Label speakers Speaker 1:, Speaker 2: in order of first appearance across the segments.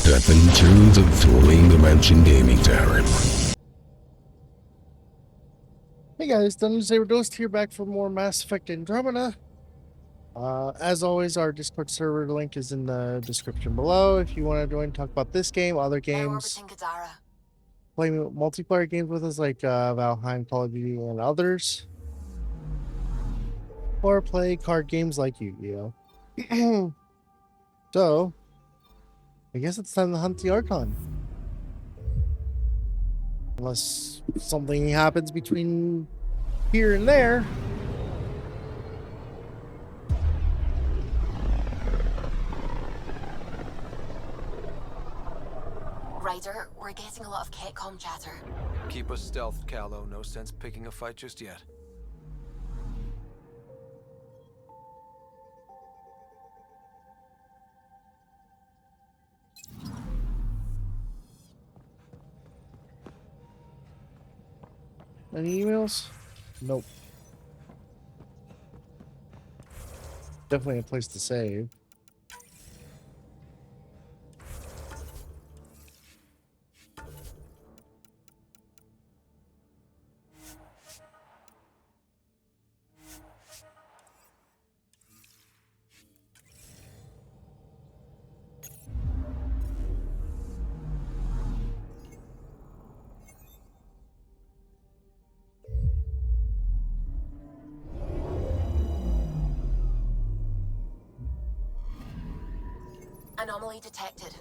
Speaker 1: Step into the Dueling Dimension Gaming Tavern.
Speaker 2: Hey guys, Dungeon Saber Ghost here, back for more Mass Effect Andromeda. As always, our Discord server link is in the description below if you want to join, talk about this game, other games, play multiplayer games with us like Valheim, Call of Duty, and others, or play card games like Yu-Gi-Oh! So, I guess it's time to hunt the Archon. Unless something happens between here and there.
Speaker 3: Ryder, we're getting a lot of Ketcom chatter.
Speaker 4: Keep us stealthed, Callow. No sense picking a fight just yet.
Speaker 2: Any emails? Nope. Definitely a place to save.
Speaker 3: Anomaly detected.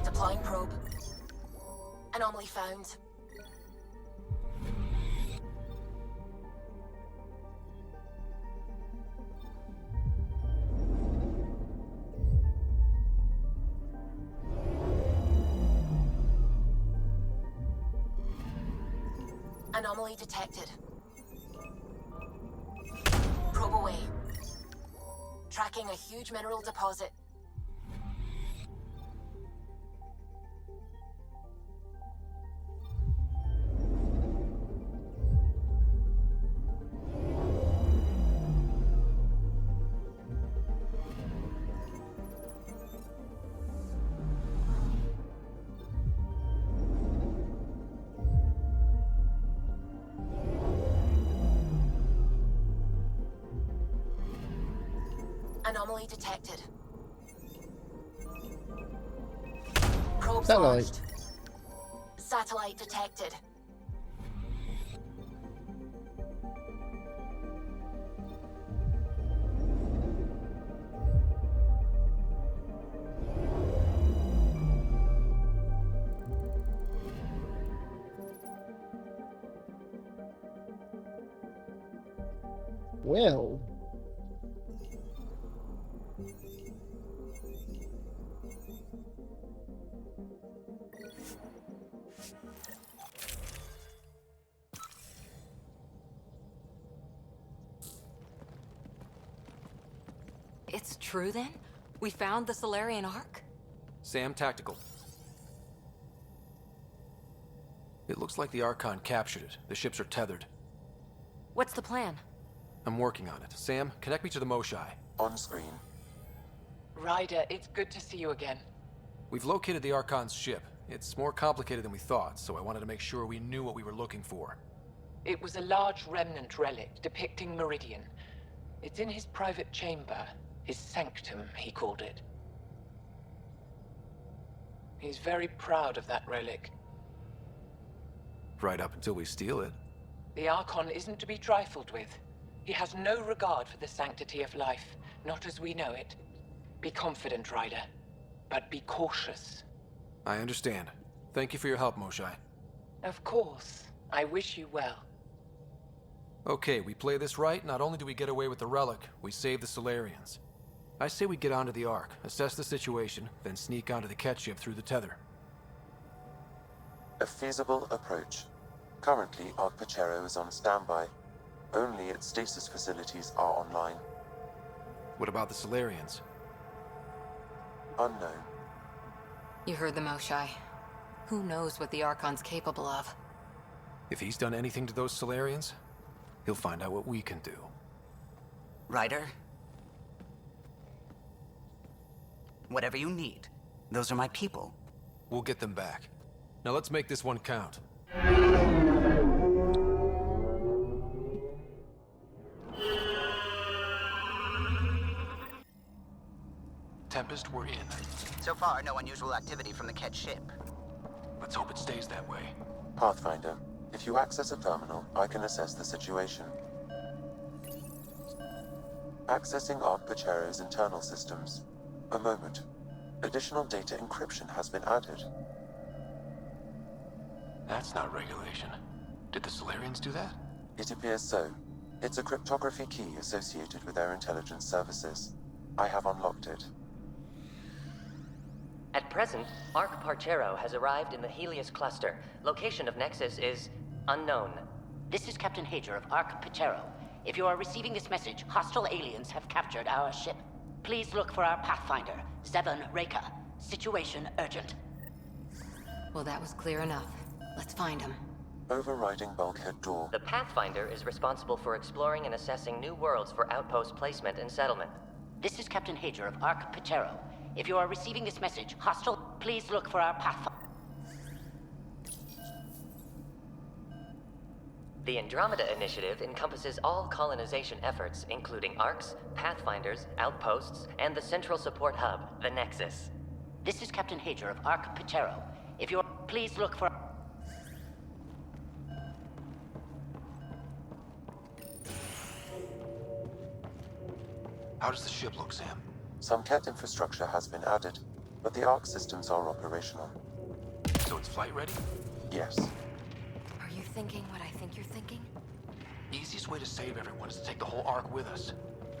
Speaker 3: Deploying probe. Anomaly found. Anomaly detected. Probe away. Tracking a huge mineral deposit. Anomaly detected. Probes launched. Satellite detected.
Speaker 2: Well.
Speaker 5: It's true then? We found the Solarian Ark?
Speaker 4: Sam, tactical. It looks like the Archon captured it. The ships are tethered.
Speaker 5: What's the plan?
Speaker 4: I'm working on it. Sam, connect me to the Moshai.
Speaker 6: On screen.
Speaker 7: Ryder, it's good to see you again.
Speaker 4: We've located the Archon's ship. It's more complicated than we thought, so I wanted to make sure we knew what we were looking for.
Speaker 7: It was a large remnant relic depicting Meridian. It's in his private chamber. His sanctum, he called it. He's very proud of that relic.
Speaker 4: Right up until we steal it.
Speaker 7: The Archon isn't to be trifled with. He has no regard for the sanctity of life, not as we know it. Be confident, Ryder, but be cautious.
Speaker 4: I understand. Thank you for your help, Moshai.
Speaker 7: Of course. I wish you well.
Speaker 4: Okay, we play this right. Not only do we get away with the relic, we save the Solarians. I say we get onto the Ark, assess the situation, then sneak onto the catch ship through the tether.
Speaker 6: A feasible approach. Currently, Ark Pachero is on standby. Only its stasis facilities are online.
Speaker 4: What about the Solarians?
Speaker 6: Unknown.
Speaker 5: You heard the Moshai. Who knows what the Archon's capable of?
Speaker 4: If he's done anything to those Solarians, he'll find out what we can do.
Speaker 8: Ryder? Whatever you need. Those are my people.
Speaker 4: We'll get them back. Now let's make this one count. Tempest, we're in.
Speaker 8: So far, no unusual activity from the Ket ship.
Speaker 4: Let's hope it stays that way.
Speaker 6: Pathfinder, if you access a terminal, I can assess the situation. Accessing Ark Pachero's internal systems. A moment. Additional data encryption has been added.
Speaker 4: That's not regulation. Did the Solarians do that?
Speaker 6: It appears so. It's a cryptography key associated with their intelligence services. I have unlocked it.
Speaker 9: At present, Ark Parchero has arrived in the Helios cluster. Location of Nexus is unknown.
Speaker 10: This is Captain Hager of Ark Parchero. If you are receiving this message, hostile aliens have captured our ship. Please look for our Pathfinder, Zevon Reka. Situation urgent.
Speaker 5: Well, that was clear enough. Let's find him.
Speaker 6: Overriding bulkhead door.
Speaker 9: The Pathfinder is responsible for exploring and assessing new worlds for outpost placement and settlement.
Speaker 10: This is Captain Hager of Ark Parchero. If you are receiving this message, hostile, please look for our Pathfinder.
Speaker 9: The Andromeda Initiative encompasses all colonization efforts, including arcs, pathfinders, outposts, and the central support hub, the Nexus.
Speaker 10: This is Captain Hager of Ark Parchero. If you are, please look for...
Speaker 4: How does the ship look, Sam?
Speaker 6: Some Ket infrastructure has been added, but the Ark systems are operational.
Speaker 4: So it's flight ready?
Speaker 6: Yes.
Speaker 5: Are you thinking what I think you're thinking?
Speaker 4: Easiest way to save everyone is to take the whole Ark with us.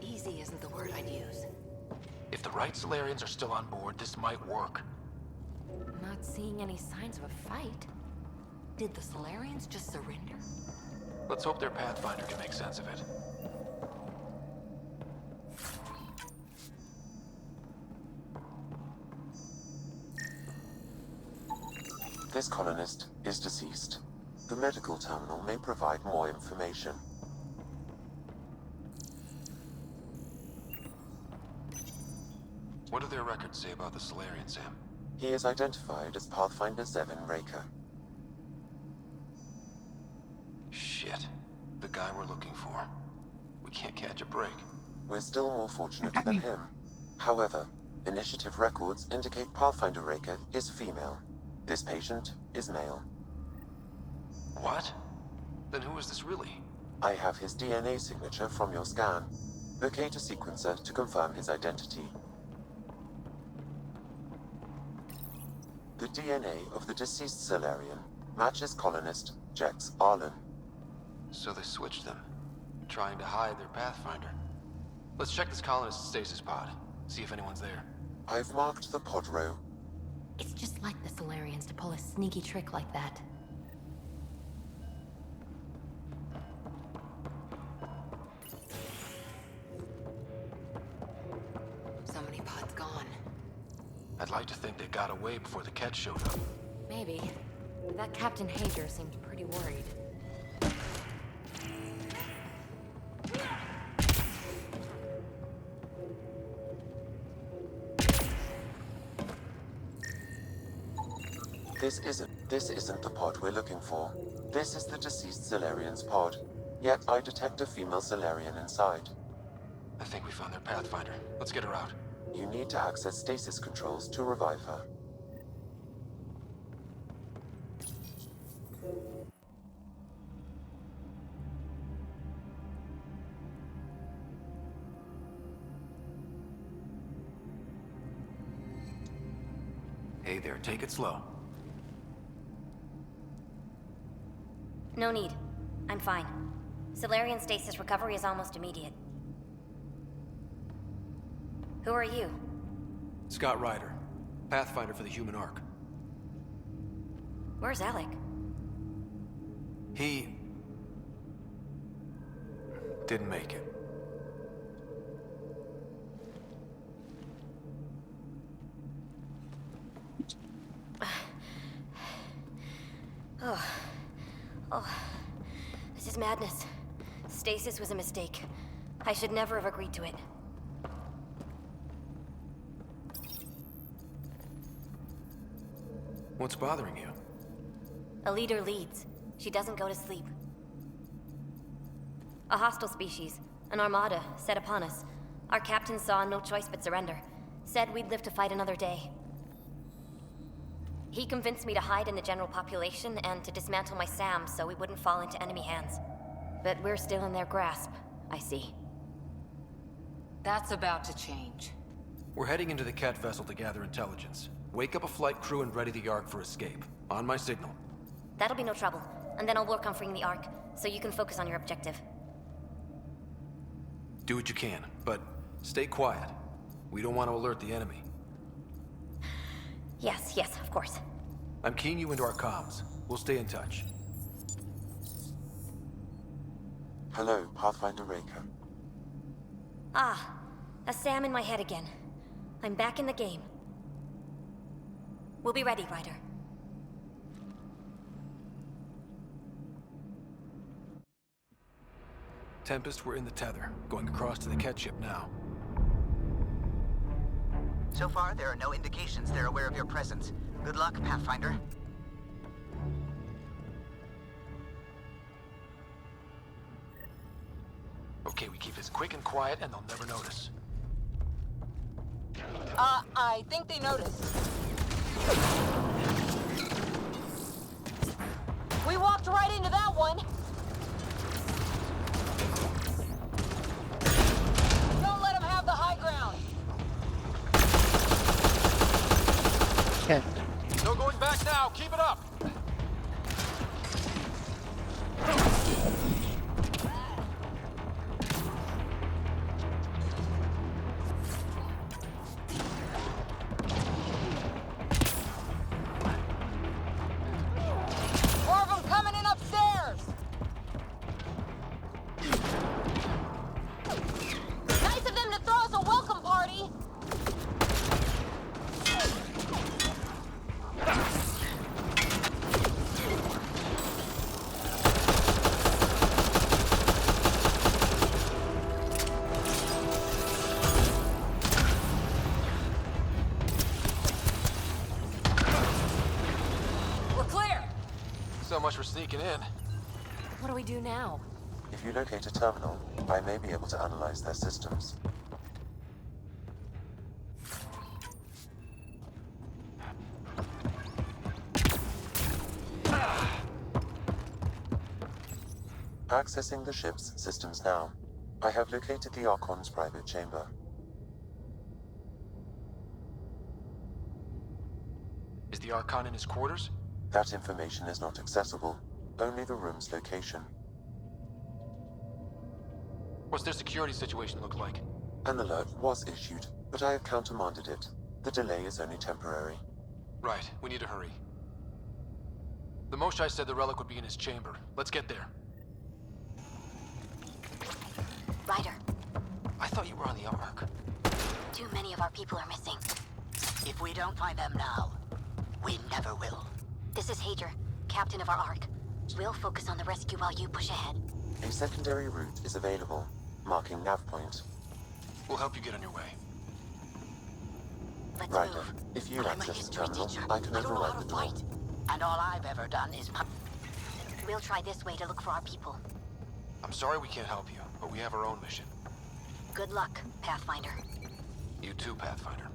Speaker 5: Easy isn't the word I'd use.
Speaker 4: If the right Solarians are still on board, this might work.
Speaker 5: I'm not seeing any signs of a fight. Did the Solarians just surrender?
Speaker 4: Let's hope their Pathfinder can make sense of it.
Speaker 6: This colonist is deceased. The medical terminal may provide more information.
Speaker 4: What do their records say about the Solarian, Sam?
Speaker 6: He is identified as Pathfinder Zevon Reka.
Speaker 4: Shit. The guy we're looking for. We can't catch a break.
Speaker 6: We're still more fortunate than him. However, initiative records indicate Pathfinder Reka is female. This patient is male.
Speaker 4: What? Then who is this really?
Speaker 6: I have his DNA signature from your scan. Locate a sequencer to confirm his identity. The DNA of the deceased Solarian matches colonist Jex Arlen.
Speaker 4: So they switched them, trying to hide their Pathfinder. Let's check this colonist's stasis pod, see if anyone's there.
Speaker 6: I've marked the pod row.
Speaker 5: It's just like the Solarians to pull a sneaky trick like that. So many pods gone.
Speaker 4: I'd like to think they got away before the Ket showed up.
Speaker 5: Maybe. But that Captain Hager seemed pretty worried.
Speaker 6: This isn't the pod we're looking for. This is the deceased Solarian's pod. Yet I detect a female Solarian inside.
Speaker 4: I think we found their Pathfinder. Let's get her out.
Speaker 6: You need to access stasis controls to revive her.
Speaker 4: Hey there, take it slow.
Speaker 11: No need. I'm fine. Solarian stasis recovery is almost immediate. Who are you?
Speaker 4: Scott Ryder, Pathfinder for the human Ark.
Speaker 11: Where's Alec?
Speaker 4: He... didn't make it.
Speaker 11: This is madness. Stasis was a mistake. I should never have agreed to it.
Speaker 4: What's bothering you?
Speaker 11: A leader leads. She doesn't go to sleep. A hostile species, an armada, set upon us. Our captain saw no choice but surrender. Said we'd live to fight another day. He convinced me to hide in the general population and to dismantle my SAM so we wouldn't fall into enemy hands. But we're still in their grasp, I see.
Speaker 7: That's about to change.
Speaker 4: We're heading into the Cat vessel to gather intelligence. Wake up a flight crew and ready the Ark for escape. On my signal.
Speaker 11: That'll be no trouble. And then I'll work on freeing the Ark, so you can focus on your objective.
Speaker 4: Do what you can, but stay quiet. We don't want to alert the enemy.
Speaker 11: Yes, of course.
Speaker 4: I'm keying you into our comms. We'll stay in touch.
Speaker 6: Hello, Pathfinder Raker.
Speaker 11: Ah, a SAM in my head again. I'm back in the game. We'll be ready, Ryder.
Speaker 4: Tempest, we're in the tether, going across to the Ket ship now.
Speaker 8: So far, there are no indications they're aware of your presence. Good luck, Pathfinder.
Speaker 4: Okay, we keep this quick and quiet and they'll never notice.
Speaker 7: I think they noticed. We walked right into that one. Don't let them have the high ground.
Speaker 2: Okay.
Speaker 4: No going back now. Keep it up.
Speaker 7: More of them coming in upstairs. Nice of them to throw us a welcome party. We're clear.
Speaker 4: So much for sneaking in.
Speaker 5: What do we do now?
Speaker 6: If you locate a terminal, I may be able to analyze their systems. Accessing the ship's systems now. I have located the Archon's private chamber.
Speaker 4: Is the Archon in his quarters?
Speaker 6: That information is not accessible, only the room's location.
Speaker 4: What's their security situation look like?
Speaker 6: An alert was issued, but I have countermanded it. The delay is only temporary.
Speaker 4: Right, we need to hurry. The Moshai said the relic would be in his chamber. Let's get there.
Speaker 11: Ryder,
Speaker 4: I thought you were on the Ark.
Speaker 11: too many of our people are missing.
Speaker 10: If we don't find them now, we never will.
Speaker 11: This is Hager, captain of our Ark. We'll focus on the rescue while you push ahead.
Speaker 6: A secondary route is available, marking nav point.
Speaker 4: We'll help you get on your way.
Speaker 11: Let's
Speaker 6: Ryder,
Speaker 11: move.
Speaker 6: if you
Speaker 10: I'm a
Speaker 6: access the
Speaker 10: history
Speaker 6: terminal,
Speaker 10: teacher.
Speaker 6: I can
Speaker 10: I don't know how
Speaker 6: override
Speaker 10: to
Speaker 6: the door.
Speaker 10: fight. And all I've ever done is
Speaker 11: We'll try this way to look for our people.
Speaker 4: I'm sorry we can't help you, but we have our own mission.
Speaker 11: Good luck, Pathfinder.
Speaker 4: You too, Pathfinder.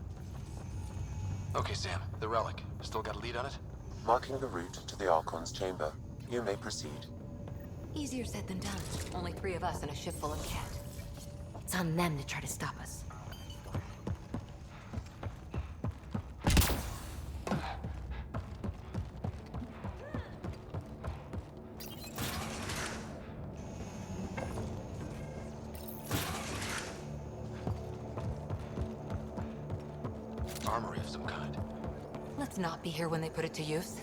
Speaker 4: Okay, Sam, the relic. Still got a lead on it?
Speaker 6: Marking the route to the Archon's chamber. You may proceed.
Speaker 5: Easier said than done. Only 3 of us and a ship full of cat. It's on them to try to stop us.
Speaker 4: Armory of some kind.
Speaker 5: Let's not be here when they put it to use.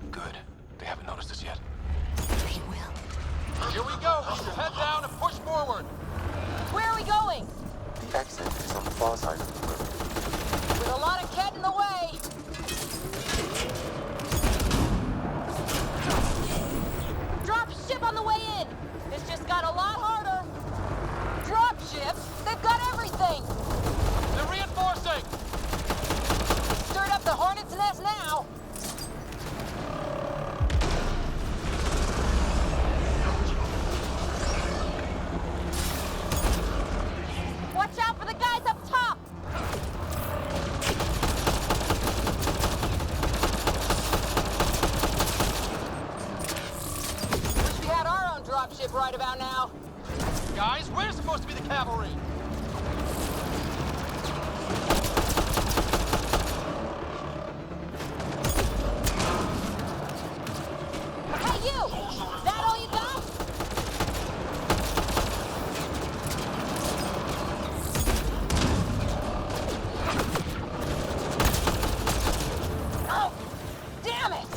Speaker 4: Good. They haven't noticed us yet.
Speaker 5: They will.
Speaker 4: Here we go! Keep your head down and push forward!
Speaker 7: Where are we going?
Speaker 6: The exit is on the far side of the room.
Speaker 7: With a lot of cat in the way. Drop ship on the way in. ship right about now.
Speaker 4: Guys, we're supposed to be the cavalry!
Speaker 3: Hey, you! That all you got? Oh, damn it!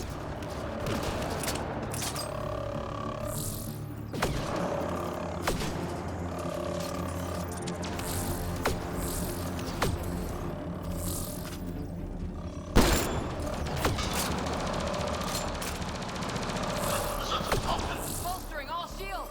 Speaker 5: Bolstering all shields.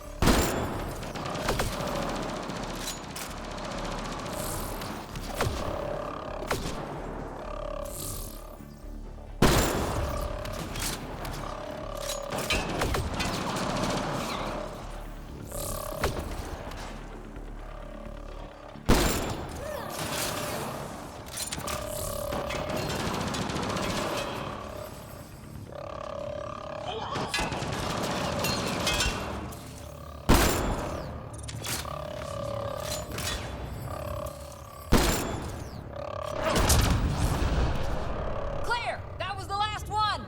Speaker 5: Clear! That was the last one!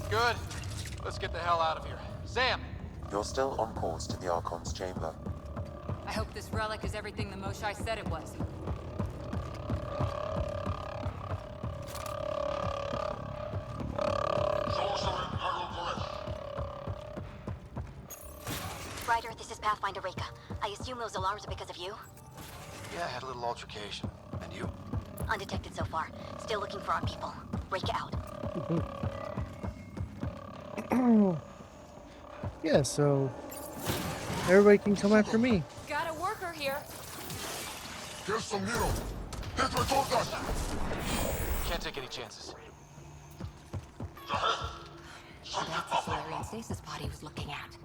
Speaker 4: Good. Let's get the hell out of here. Sam!
Speaker 6: You're still on course to the Archon's chamber.
Speaker 5: I hope this relic is everything the Moshai said it was.
Speaker 11: Ryder, this is Pathfinder Reka. I assume those alarms are because of you?
Speaker 4: Yeah, I had a little altercation. And you?
Speaker 11: Undetected so far. Still looking for our people. Reka out.
Speaker 2: Yeah, so everybody can come after me.
Speaker 5: Got a worker here.
Speaker 4: Can't take any chances.
Speaker 5: That's the Solarian stasis pod he was looking at.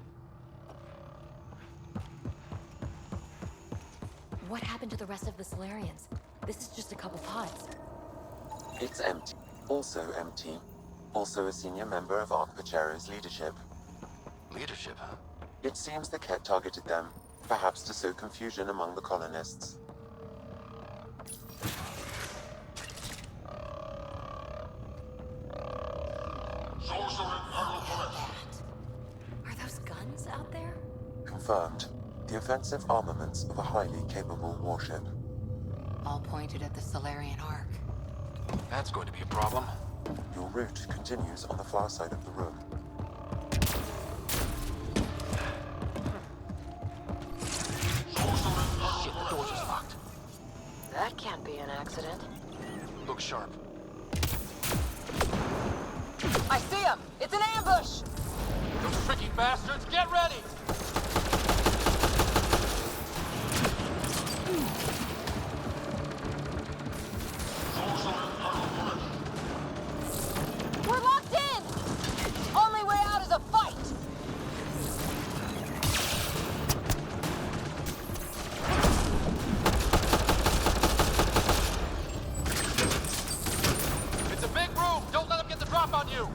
Speaker 5: What happened to the rest of the Solarians? This is just a couple pods.
Speaker 6: It's empty. Also empty. Also a senior member of Arc Pachero's leadership.
Speaker 4: Leadership, huh?
Speaker 6: It seems the Ket targeted them, perhaps to sow confusion among the colonists.
Speaker 5: Are those guns out there?
Speaker 6: Confirmed. The offensive armaments of a highly capable warship.
Speaker 5: All pointed at the Solarian Ark.
Speaker 4: That's going to be a problem.
Speaker 6: Your route continues on the far side of the room.
Speaker 4: Shit, the door's just locked.
Speaker 3: That can't be an accident.
Speaker 4: Look sharp.
Speaker 7: I see him! It's an ambush!
Speaker 4: Those tricky bastards, get ready!
Speaker 3: We're locked in! Only way out is a fight!
Speaker 4: It's a big room! Don't let them get the drop on you!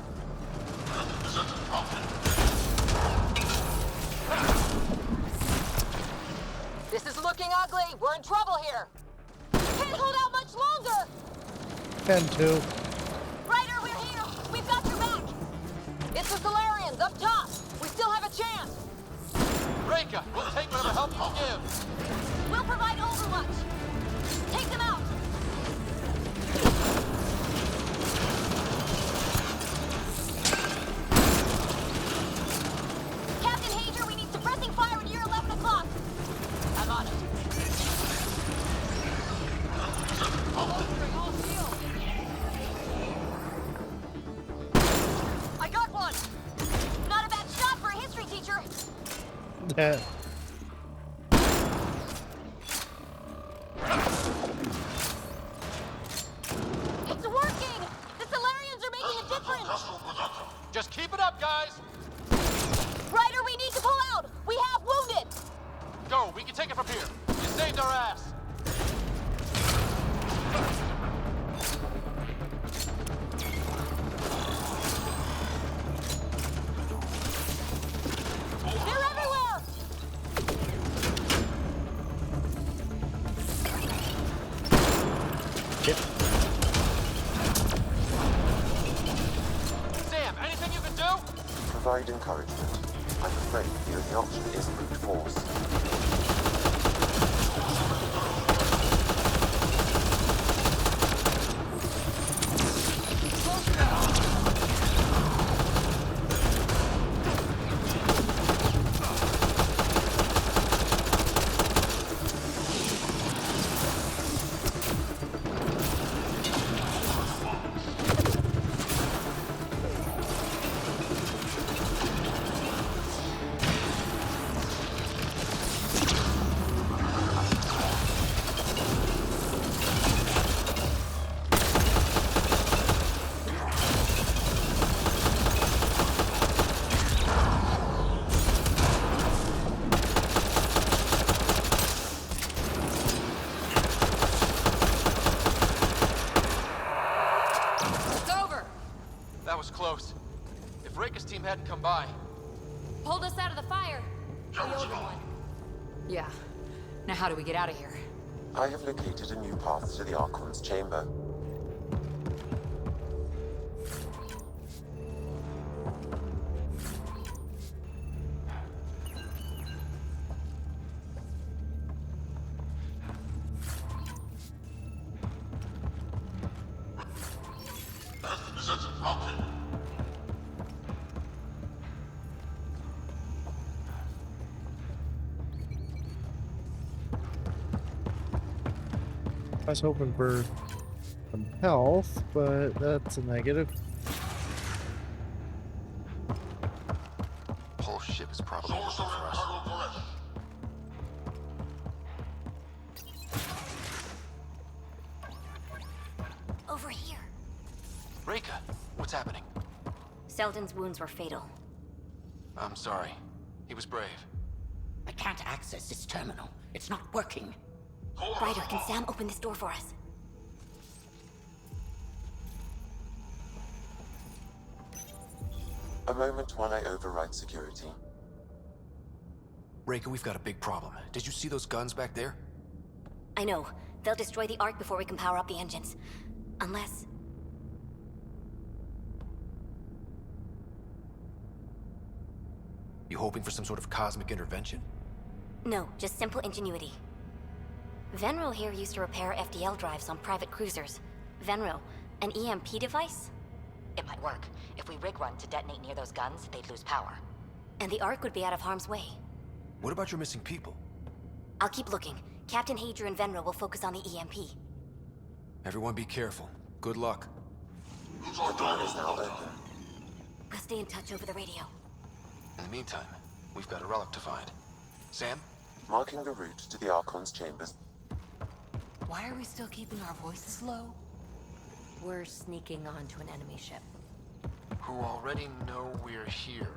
Speaker 3: This is looking ugly! We're in trouble here! Can't hold out much longer!
Speaker 2: 10-2.
Speaker 3: Ryder, we're here! We've got your back! It's the Solarians, up top! We still have a chance!
Speaker 4: Reka, we'll take whatever help you can give!
Speaker 3: We'll provide overwatch! Take them out! Captain Hager, we need suppressing fire near 11 o'clock! I'm on it. I got one! Not a bad shot for a history teacher!
Speaker 2: Yeah.
Speaker 3: It's working! The Solarians are making a difference!
Speaker 4: Just keep it up, guys!
Speaker 3: Ryder, we need to pull out! We have wounded!
Speaker 4: Go, we can take it from here. You saved our ass!
Speaker 3: They're everywhere!
Speaker 6: provide encouragement. I'm afraid the only option is brute force.
Speaker 4: That was close. If Reika's team hadn't come by...
Speaker 5: Pulled us out of the fire. We owed them one. Yeah. Now how do we get out of here?
Speaker 6: I have located a new path to the Archon's chamber.
Speaker 2: I was hoping for some health, but that's a negative.
Speaker 4: Whole ship is probably looking for us.
Speaker 11: Over here.
Speaker 4: Reika, what's happening?
Speaker 11: Selden's wounds were fatal.
Speaker 4: I'm sorry. He was brave.
Speaker 10: I can't access this terminal. It's not working.
Speaker 11: Ryder, can Sam open this door for us?
Speaker 6: A moment while I override security.
Speaker 4: Reika, we've got a big problem. Did you see those guns back there?
Speaker 11: I know. They'll destroy the Ark before we can power up the engines. Unless...
Speaker 4: You hoping for some sort of cosmic intervention?
Speaker 11: No, just simple ingenuity. Venro here used to repair FDL drives on private cruisers. Venro, an EMP device?
Speaker 5: It might work. If we rig one to detonate near those guns, they'd lose power.
Speaker 11: And the Ark would be out of harm's way.
Speaker 4: What about your missing people?
Speaker 11: I'll keep looking. Captain Hadrian and Venro will focus on the EMP.
Speaker 4: Everyone be careful. Good luck.
Speaker 6: The door is now open.
Speaker 11: We'll stay in touch over the radio.
Speaker 4: In the meantime, we've got a relic to find. Sam?
Speaker 6: Marking the route to the Archon's chambers.
Speaker 5: Why are we still keeping our voices low?
Speaker 11: We're sneaking onto an enemy ship.
Speaker 4: Who already know we're here.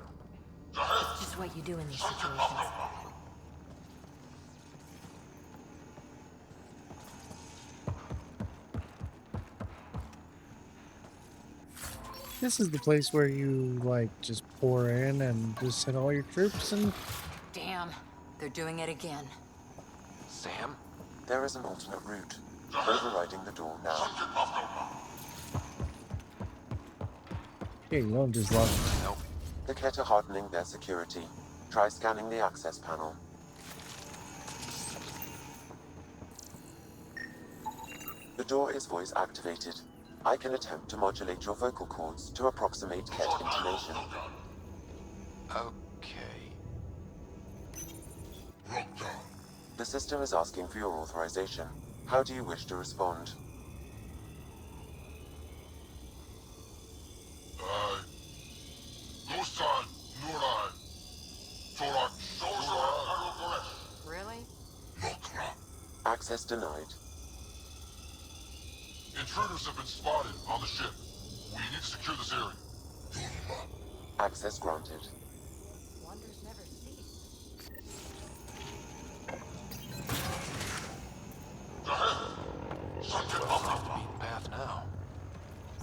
Speaker 5: It's just what you do in these situations.
Speaker 2: This is the place where you, like, just pour in and just send all your troops and...
Speaker 5: Damn, they're doing it again.
Speaker 4: Sam?
Speaker 6: There is an alternate route. Overriding the door now.
Speaker 2: Yeah, you don't just lock...
Speaker 4: Nope.
Speaker 6: The Ket are hardening their security. Try scanning the access panel. The door is voice activated. I can attempt to modulate your vocal cords to approximate Ket intonation.
Speaker 4: Okay.
Speaker 6: The system is asking for your authorization. How do you wish to respond?
Speaker 5: Really?
Speaker 6: Access denied.
Speaker 12: Intruders have been spotted on the ship. We need to secure this area.
Speaker 6: Access granted.
Speaker 5: Wonders never cease.
Speaker 4: Off the beaten path now.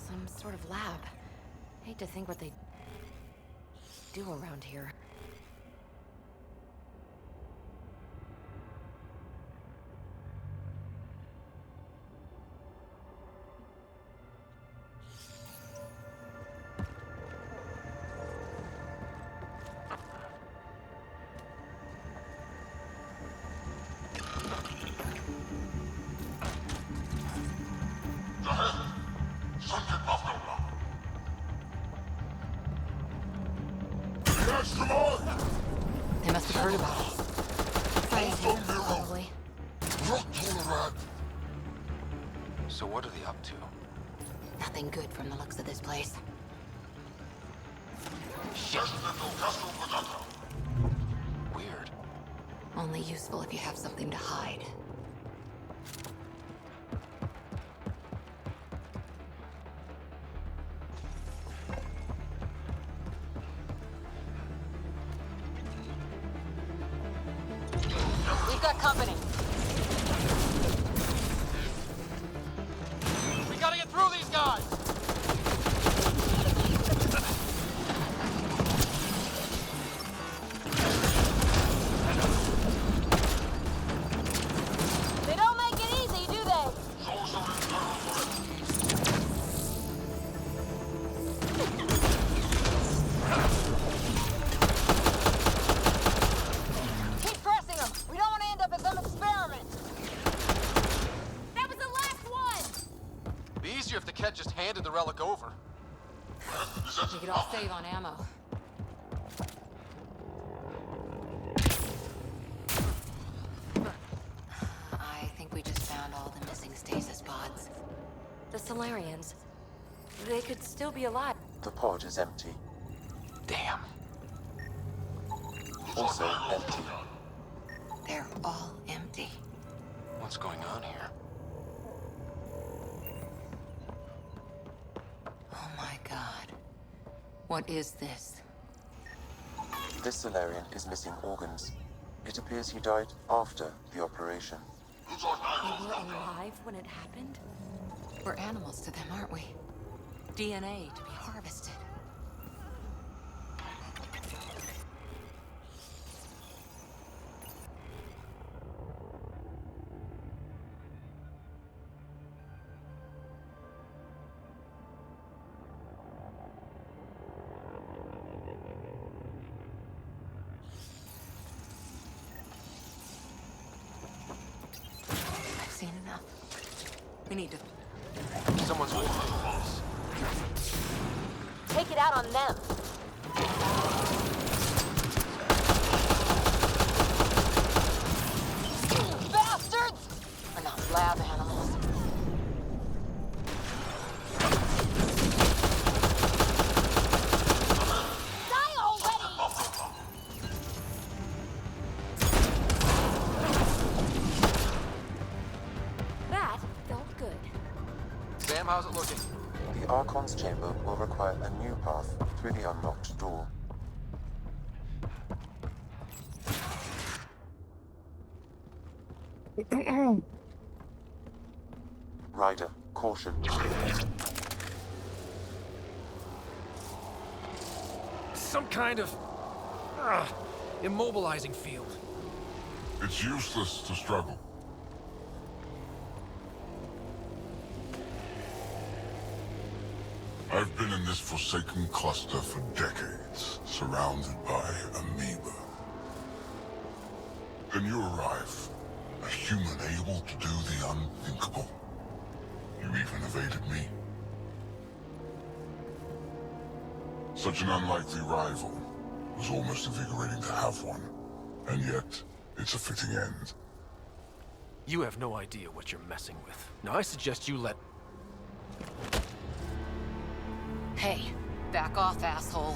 Speaker 5: Some sort of lab. Hate to think what they do around here.
Speaker 12: extra mark!
Speaker 5: They must have heard about us.
Speaker 12: Hold on, Nero!
Speaker 11: Probably.
Speaker 12: Not tolerant!
Speaker 4: So what are they up to?
Speaker 5: Nothing good from the looks of this place.
Speaker 4: Weird.
Speaker 5: Only useful if you have something to hide.
Speaker 3: We've got company.
Speaker 4: We gotta get through these guys!
Speaker 3: They don't make it easy, do they? Keep pressing them. We don't want to end up at some experiment. That was the last one.
Speaker 4: Be easier if the Ket just handed the relic over.
Speaker 5: We could all save on ammo. I think we just found all the missing stasis pods.
Speaker 11: The Solarians. They could still be alive.
Speaker 6: The pod is empty.
Speaker 4: Damn.
Speaker 6: Also empty.
Speaker 5: They're all empty.
Speaker 4: What's going on here?
Speaker 5: Oh my god. What is this?
Speaker 6: This Solarian is missing organs. It appears he died after the operation.
Speaker 11: They were alive when it happened?
Speaker 5: We're animals to them, aren't we? DNA to be harvested. I've seen enough. We need to...
Speaker 4: Someone's working on this.
Speaker 3: Take it out on them. You bastards!
Speaker 5: We're not lab animals.
Speaker 3: Die already!
Speaker 11: That felt good.
Speaker 4: Sam, how's it looking?
Speaker 6: The Archon's chamber will require a new path through the unlocked door. Ryder, caution.
Speaker 4: Some kind of... immobilizing field.
Speaker 12: It's useless to struggle. I've been in this forsaken cluster for decades, surrounded by amoeba. Then you arrive, a human able to do the unthinkable. You even evaded me. Such an unlikely rival. It was almost invigorating to have one. And yet, it's a fitting end.
Speaker 4: You have no idea what you're messing with. Now I suggest you let...
Speaker 5: Hey, back off, asshole.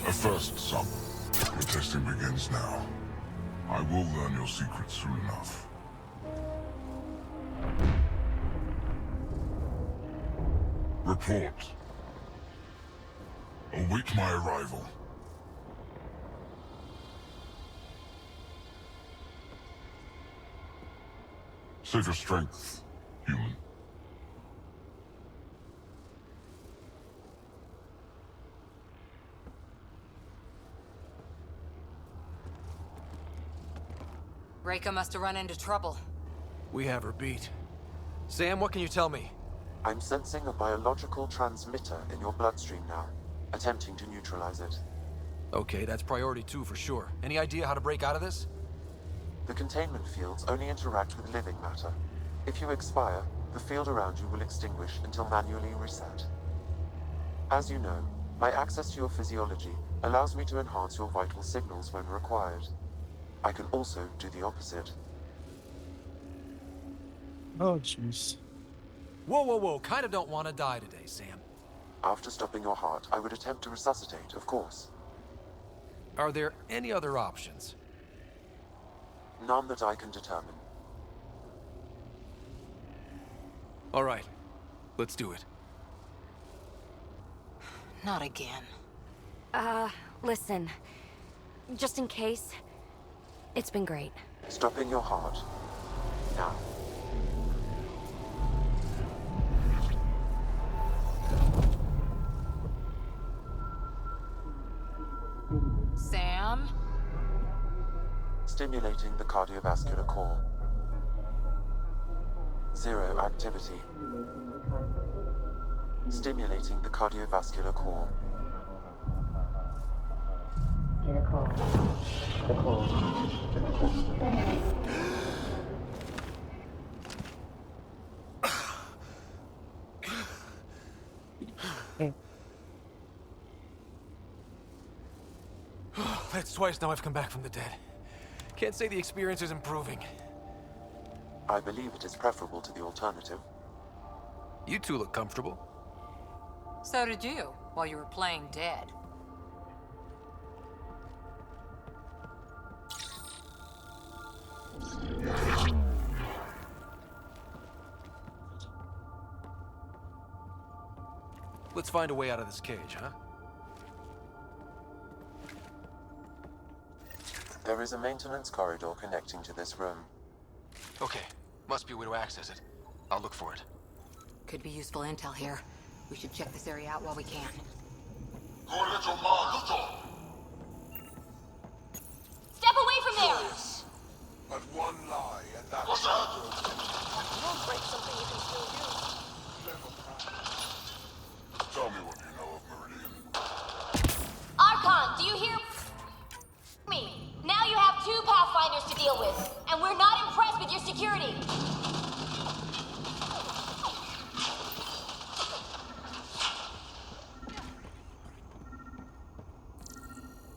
Speaker 12: A first, son. Your testing begins now. I will learn your secrets soon enough. Report. Await my arrival. Save your strength, human.
Speaker 5: Reika must have run into trouble.
Speaker 4: We have her beat. Sam, what can you tell me?
Speaker 6: I'm sensing a biological transmitter in your bloodstream now, attempting to neutralize it.
Speaker 4: Okay, that's priority 2 for sure. Any idea how to break out of this?
Speaker 6: The containment fields only interact with living matter. If you expire, the field around you will extinguish until manually reset. As you know, my access to your physiology allows me to enhance your vital signals when required. I can also do the opposite.
Speaker 2: Oh, jeez.
Speaker 4: Whoa, whoa, whoa. Kinda don't want to die today, Sam.
Speaker 6: After stopping your heart, I would attempt to resuscitate, of course.
Speaker 4: Are there any other options?
Speaker 6: None that I can determine.
Speaker 4: All right. Let's do it.
Speaker 5: Not again.
Speaker 11: Listen. Just in case, it's been great.
Speaker 6: Stopping your heart. Now.
Speaker 7: Sam?
Speaker 6: Stimulating the cardiovascular core. 0 activity. Stimulating the cardiovascular core.
Speaker 4: That's twice now I've come back from the dead. Can't say the experience is improving.
Speaker 6: I believe it is preferable to the alternative.
Speaker 4: You two look comfortable.
Speaker 7: So did you, while you were playing dead.
Speaker 4: Let's find a way out of this cage, huh?
Speaker 6: There is a maintenance corridor connecting to this room.
Speaker 4: Okay. Must be a way to access it. I'll look for it.
Speaker 5: Could be useful intel here. We should check this area out while we can.
Speaker 3: Step away from there!
Speaker 12: But one lie, and that
Speaker 3: You don't break something you can still use.
Speaker 12: Tell me what you know of Meridian.
Speaker 3: Archon, do you hear me? Now you have 2 Pathfinders to deal with, and we're not impressed with your security.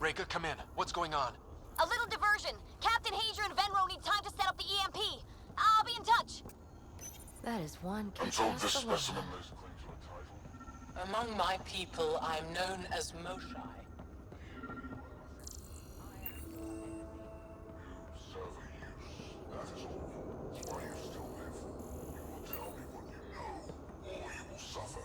Speaker 4: Reka, come in. What's going on?
Speaker 3: A little diversion. Captain Hager and Venro need time to set up the EMP. I'll be in touch.
Speaker 11: That is one
Speaker 12: I'm told this
Speaker 11: kick-ass dilemma.
Speaker 12: specimen lays claim to a title.
Speaker 7: Among my people, I'm known as Moshai.
Speaker 12: Serve a use, that is all. It's why you still live. You will tell me what you know, or you will suffer.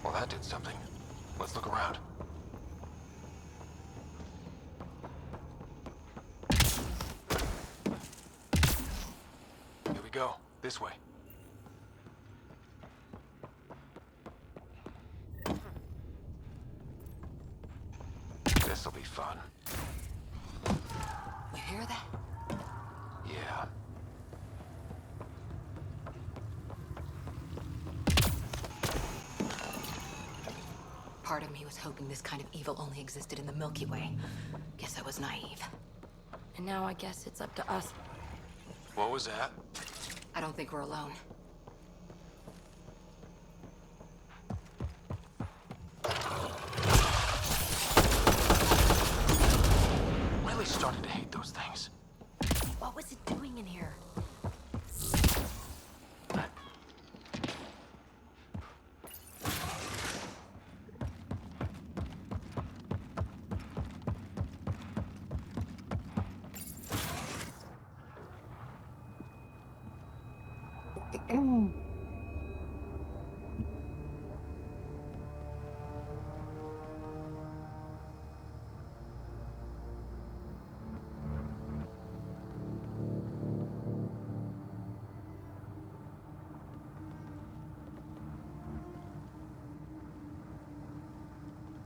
Speaker 4: Well, that did something. Let's look around. Here we go. This way. This'll be fun.
Speaker 5: You hear that?
Speaker 4: Yeah.
Speaker 5: Part of me was hoping this kind of evil only existed in the Milky Way. Guess I was naive.
Speaker 11: And now I guess it's up to us.
Speaker 4: What was that?
Speaker 5: I don't think we're alone.
Speaker 4: Really starting to hate those things.
Speaker 11: What was it doing in here?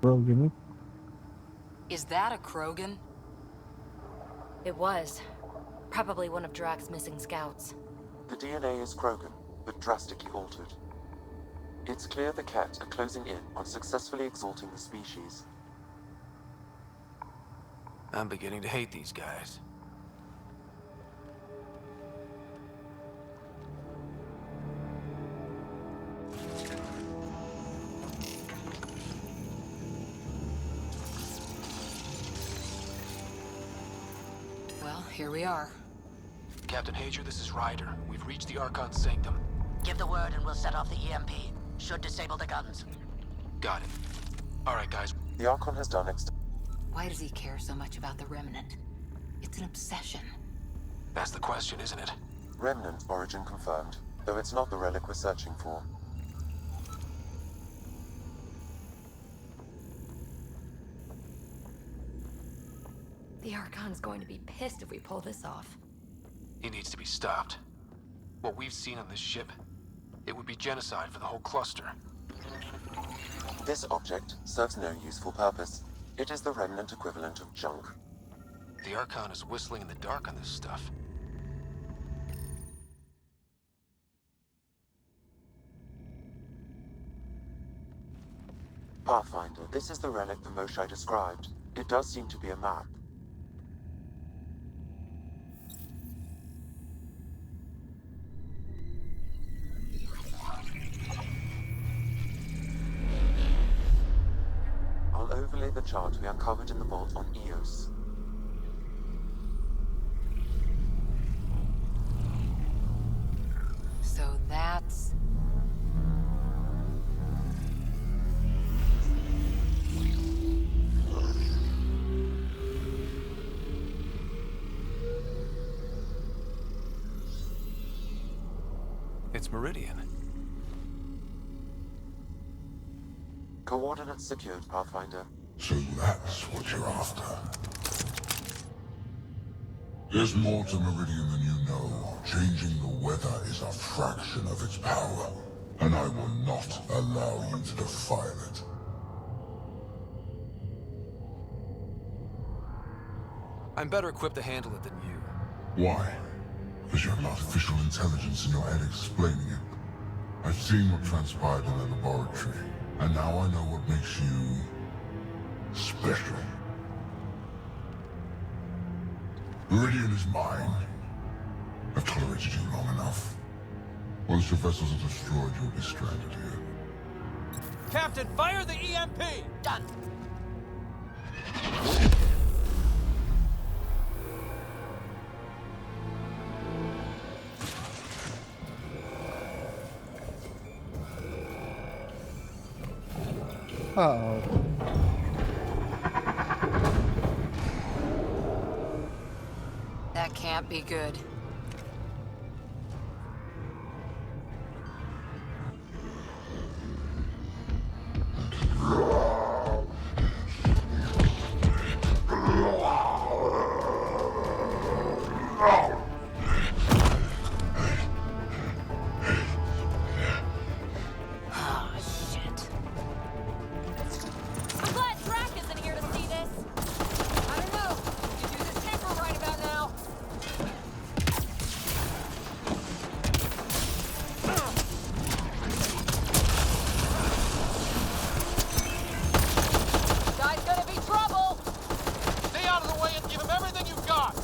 Speaker 2: Krogan.
Speaker 5: Is that a Krogan? It was. Probably one of Drax's missing scouts.
Speaker 6: The DNA is Krogan, but drastically altered. It's clear the Ket are closing in on successfully exalting the species.
Speaker 4: I'm beginning to hate these guys.
Speaker 5: Well, here we are.
Speaker 4: Captain Hager, this is Ryder. We've reached the Archon's sanctum.
Speaker 10: Give the word and we'll set off the EMP. Should disable the guns.
Speaker 4: Got it. All right, guys.
Speaker 6: The Archon has done
Speaker 5: Why does he care so much about the Remnant? It's an obsession.
Speaker 4: That's the question, isn't it?
Speaker 6: Remnant origin confirmed, though it's not the relic we're searching for.
Speaker 5: The Archon's going to be pissed if we pull this off.
Speaker 4: He needs to be stopped. What we've seen on this ship, it would be genocide for the whole cluster.
Speaker 6: This object serves no useful purpose. It is the Remnant equivalent of junk.
Speaker 4: The Archon is whistling in the dark on this stuff.
Speaker 6: Pathfinder, this is the relic the Moshae described. It does seem to be a map. I'll overlay the chart we uncovered in the vault on Eos.
Speaker 5: So that's...
Speaker 4: It's Meridian.
Speaker 6: Coordinates secured, Pathfinder.
Speaker 12: So that's what you're after. There's more to Meridian than you know. Changing the weather is a fraction of its power, and I will not allow you to defile it.
Speaker 4: I'm better equipped to handle it than you.
Speaker 12: Why? Because you have an artificial intelligence in your head explaining it. I've seen what transpired in the laboratory, and now I know what makes you... special. Meridian is mine. I've tolerated you long enough. Once your vessels are destroyed, you'll be stranded here.
Speaker 4: Captain, fire the EMP!
Speaker 10: Done.
Speaker 2: Uh-oh.
Speaker 5: That can't be good.
Speaker 3: I'm glad Drac isn't here to see this. I don't know. You do this temper right about now. Guy's gonna be trouble.
Speaker 4: Stay out of the way and give him everything you've got!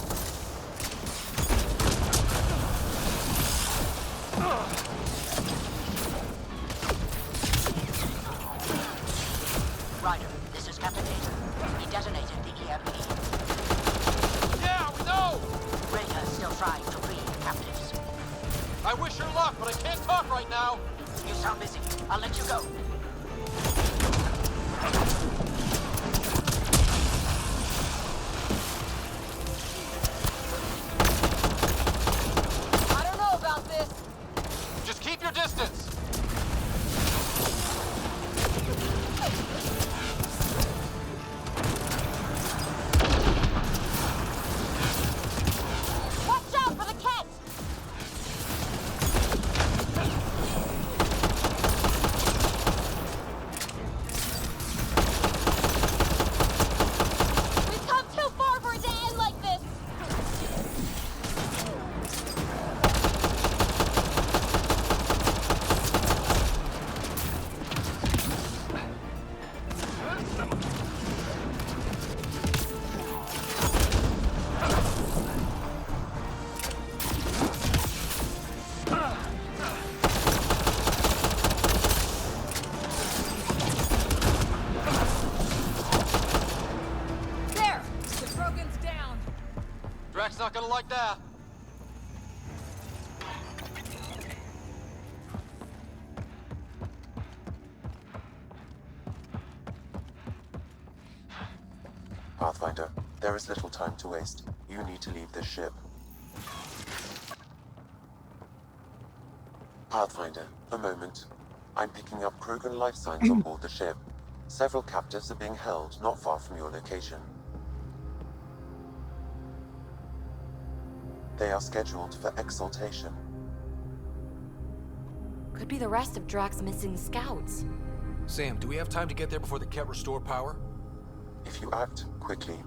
Speaker 10: Ryder, this is Captain Hager. He detonated the EMP.
Speaker 4: Yeah, we know!
Speaker 10: Reka is still trying to free the captives.
Speaker 4: I wish her luck, but I can't talk right now.
Speaker 10: You sound busy. I'll let you go.
Speaker 3: I don't know about this.
Speaker 4: Just keep your distance!
Speaker 3: Watch out for the Ket!
Speaker 4: not gonna like that.
Speaker 6: Pathfinder, there is little time to waste. You need to leave this ship. Pathfinder, a moment. I'm picking up Krogan life signs on board the ship. Several captives are being held not far from your location. They are scheduled for exaltation.
Speaker 5: Could be the rest of Drax's missing scouts.
Speaker 4: Sam, do we have time to get there before the Ket restore power?
Speaker 6: If you act quickly.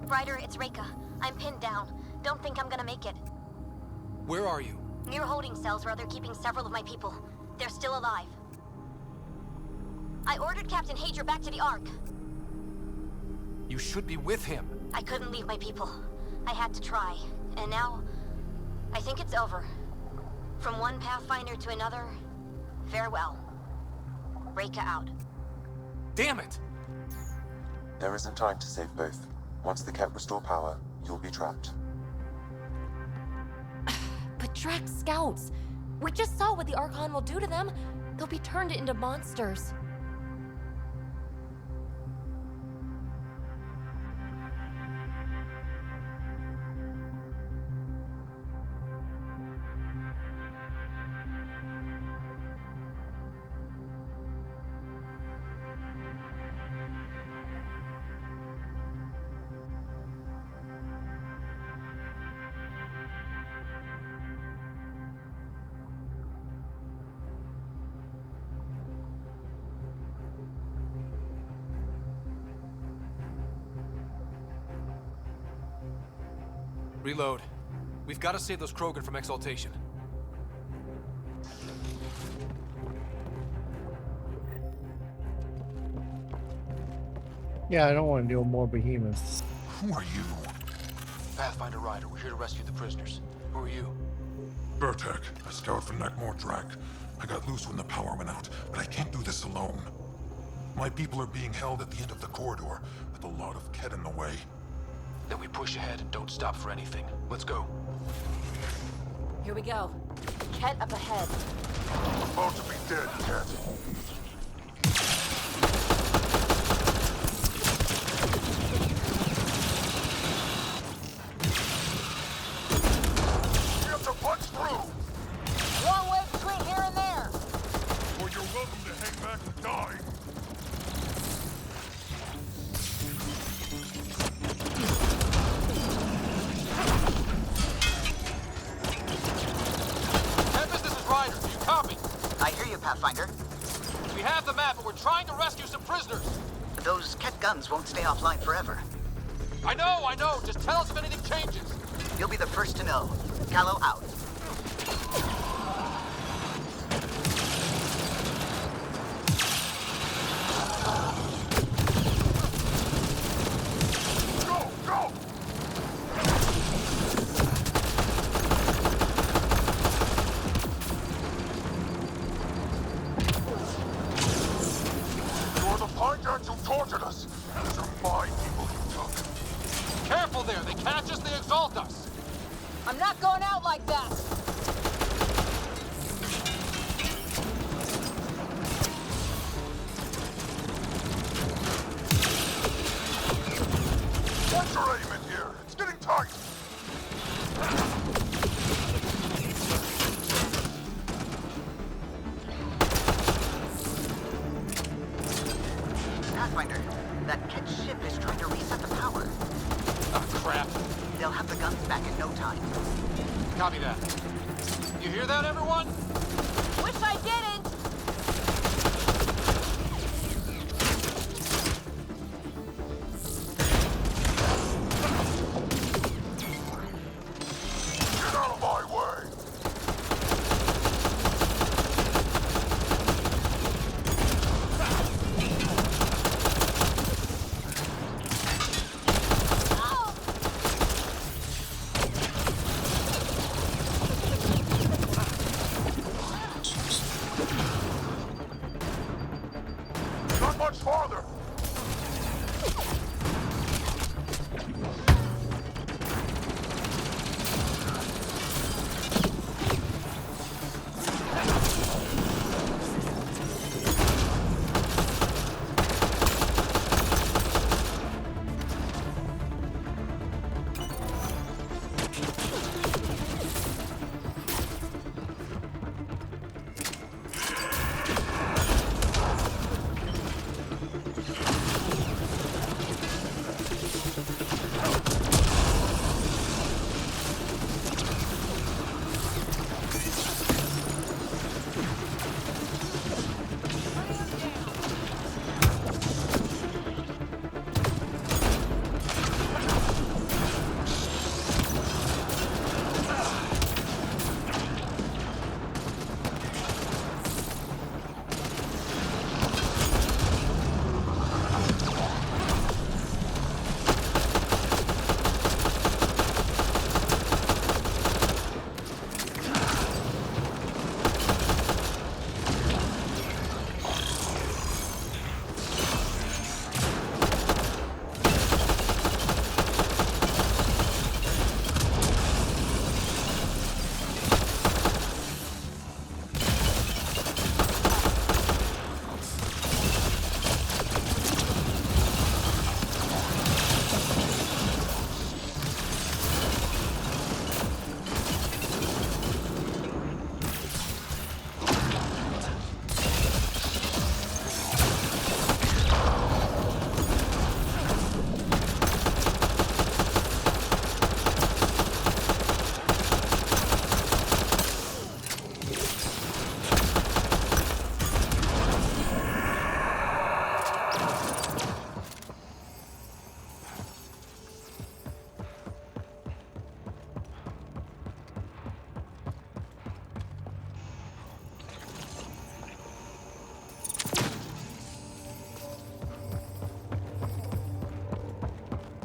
Speaker 11: Ryder, it's Reika. I'm pinned down. Don't think I'm gonna make it.
Speaker 4: Where are you?
Speaker 11: Near holding cells where they're keeping several of my people. They're still alive. I ordered Captain Hager back to the Ark.
Speaker 4: You should be with him.
Speaker 11: I couldn't leave my people. I had to try. And now, I think it's over. From one Pathfinder to another, farewell. Reika out.
Speaker 4: Damn it!
Speaker 6: There isn't time to save both. Once the Ket restore power, you'll be trapped.
Speaker 5: But Drax scouts! We just saw what the Archon will do to them. They'll be turned into monsters.
Speaker 4: Reload. We've got to save those Krogan from exaltation.
Speaker 2: Yeah, I don't want to deal with more behemoths.
Speaker 12: Who are you?
Speaker 4: Pathfinder Ryder, we're here to rescue the prisoners. Who are you?
Speaker 12: Burtek, a scout from Nakmor Drak. I got loose when the power went out, but I can't do this alone. My people are being held at the end of the corridor, with a lot of Ket in the way.
Speaker 4: Then we push ahead and don't stop for anything. Let's go.
Speaker 5: Here we go. Ket up ahead.
Speaker 12: About to be dead, Ket. We have to punch through!
Speaker 3: Long way between here and there.
Speaker 12: Or you're welcome to hang back and die.
Speaker 8: I hear you, Pathfinder.
Speaker 4: We have the map, but we're trying to rescue some prisoners.
Speaker 8: Those Ket guns won't stay offline forever.
Speaker 4: I know. Just tell us if anything changes.
Speaker 8: You'll be the first to know. Callow out.
Speaker 12: Go! You're the Pygards who tortured us. These are my people you took.
Speaker 4: Careful there. They catch us, they exalt us.
Speaker 3: I'm not going out like that.
Speaker 12: What's your aim in here? It's getting tight.
Speaker 8: Pathfinder, that Ket ship is trying to reset the power.
Speaker 4: Oh, crap.
Speaker 8: They'll have the guns back in no time.
Speaker 4: Copy that. You hear that, everyone?
Speaker 3: Wish I didn't.
Speaker 12: Get out of my way! Not much farther!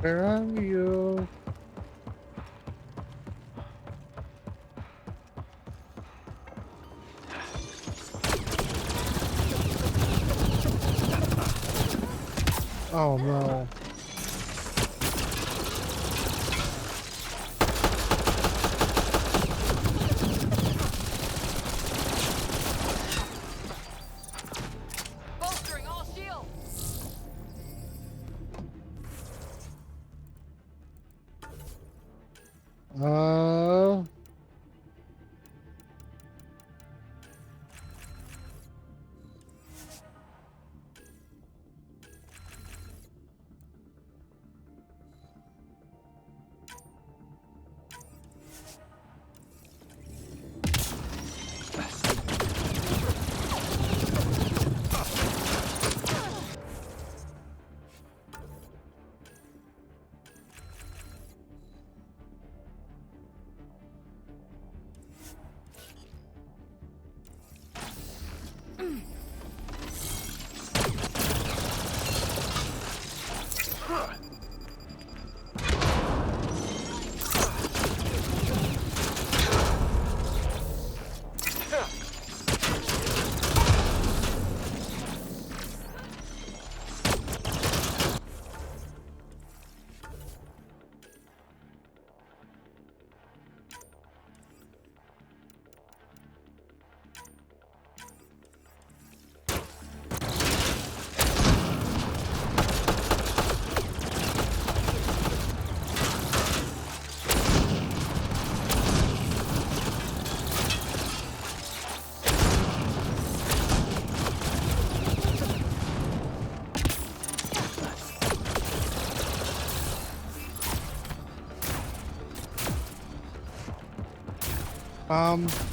Speaker 2: Where are you? Oh no.
Speaker 3: Bolstering all shields.
Speaker 2: Uh.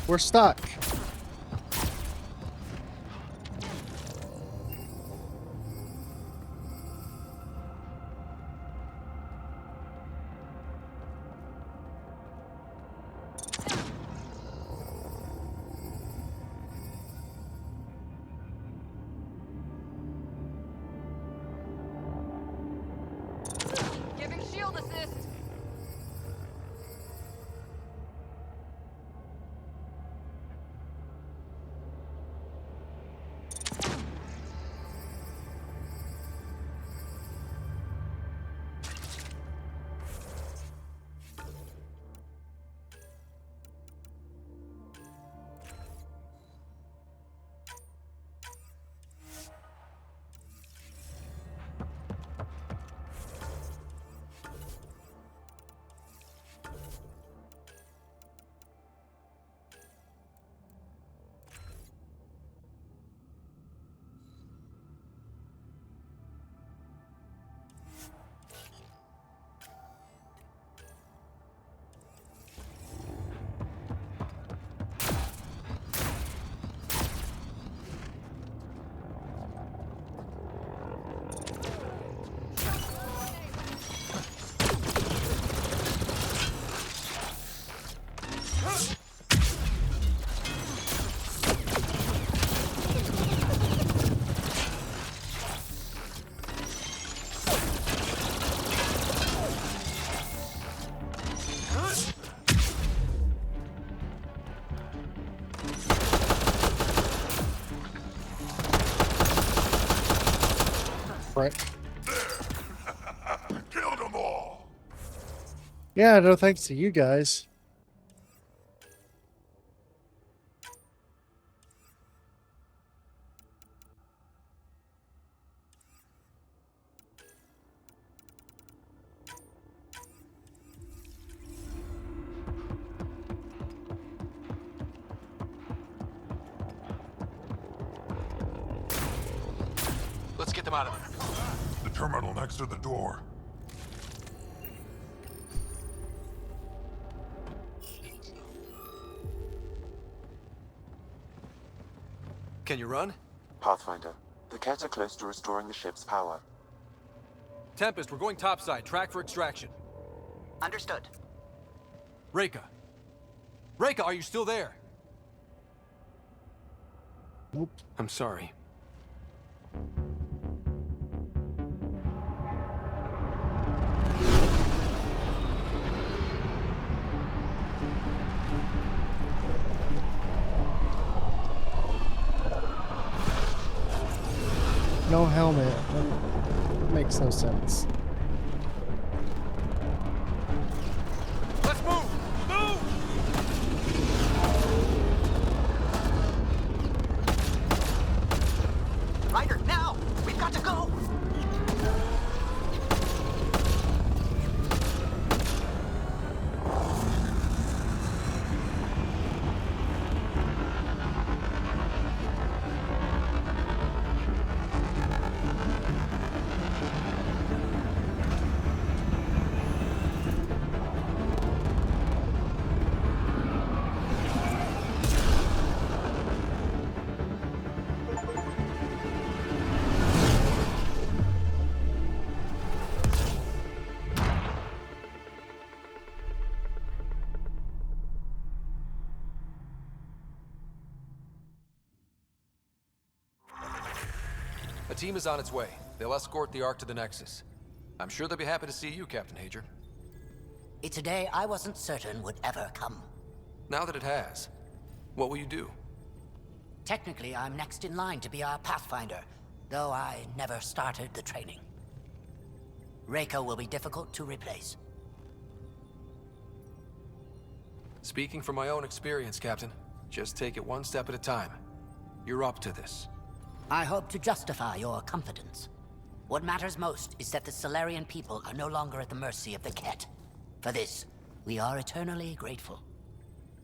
Speaker 2: We're stuck.
Speaker 3: Giving shield assist.
Speaker 2: Right.
Speaker 12: Killed them all.
Speaker 2: Yeah, no thanks to you guys.
Speaker 4: Let's get them out of there.
Speaker 12: The terminal next to the door.
Speaker 4: Can you run?
Speaker 6: Pathfinder, the Ket are close to restoring the ship's power.
Speaker 4: Tempest, we're going topside. Track for extraction.
Speaker 8: Understood.
Speaker 4: Reka. Reka, are you still there?
Speaker 2: Nope.
Speaker 4: I'm sorry.
Speaker 2: No helmet. That makes no sense.
Speaker 4: Let's move! Move!
Speaker 8: Ryder, now! We've got to go!
Speaker 4: A team is on its way. They'll escort the Ark to the Nexus. I'm sure they'll be happy to see you, Captain Hager.
Speaker 10: It's a day I wasn't certain would ever come.
Speaker 4: Now that it has, what will you do?
Speaker 10: Technically, I'm next in line to be our Pathfinder, though I never started the training. Reiko will be difficult to replace.
Speaker 4: Speaking from my own experience, Captain, just take it one step at a time. You're up to this.
Speaker 10: I hope to justify your confidence. What matters most is that the Solarian people are no longer at the mercy of the Ket. For this, we are eternally grateful.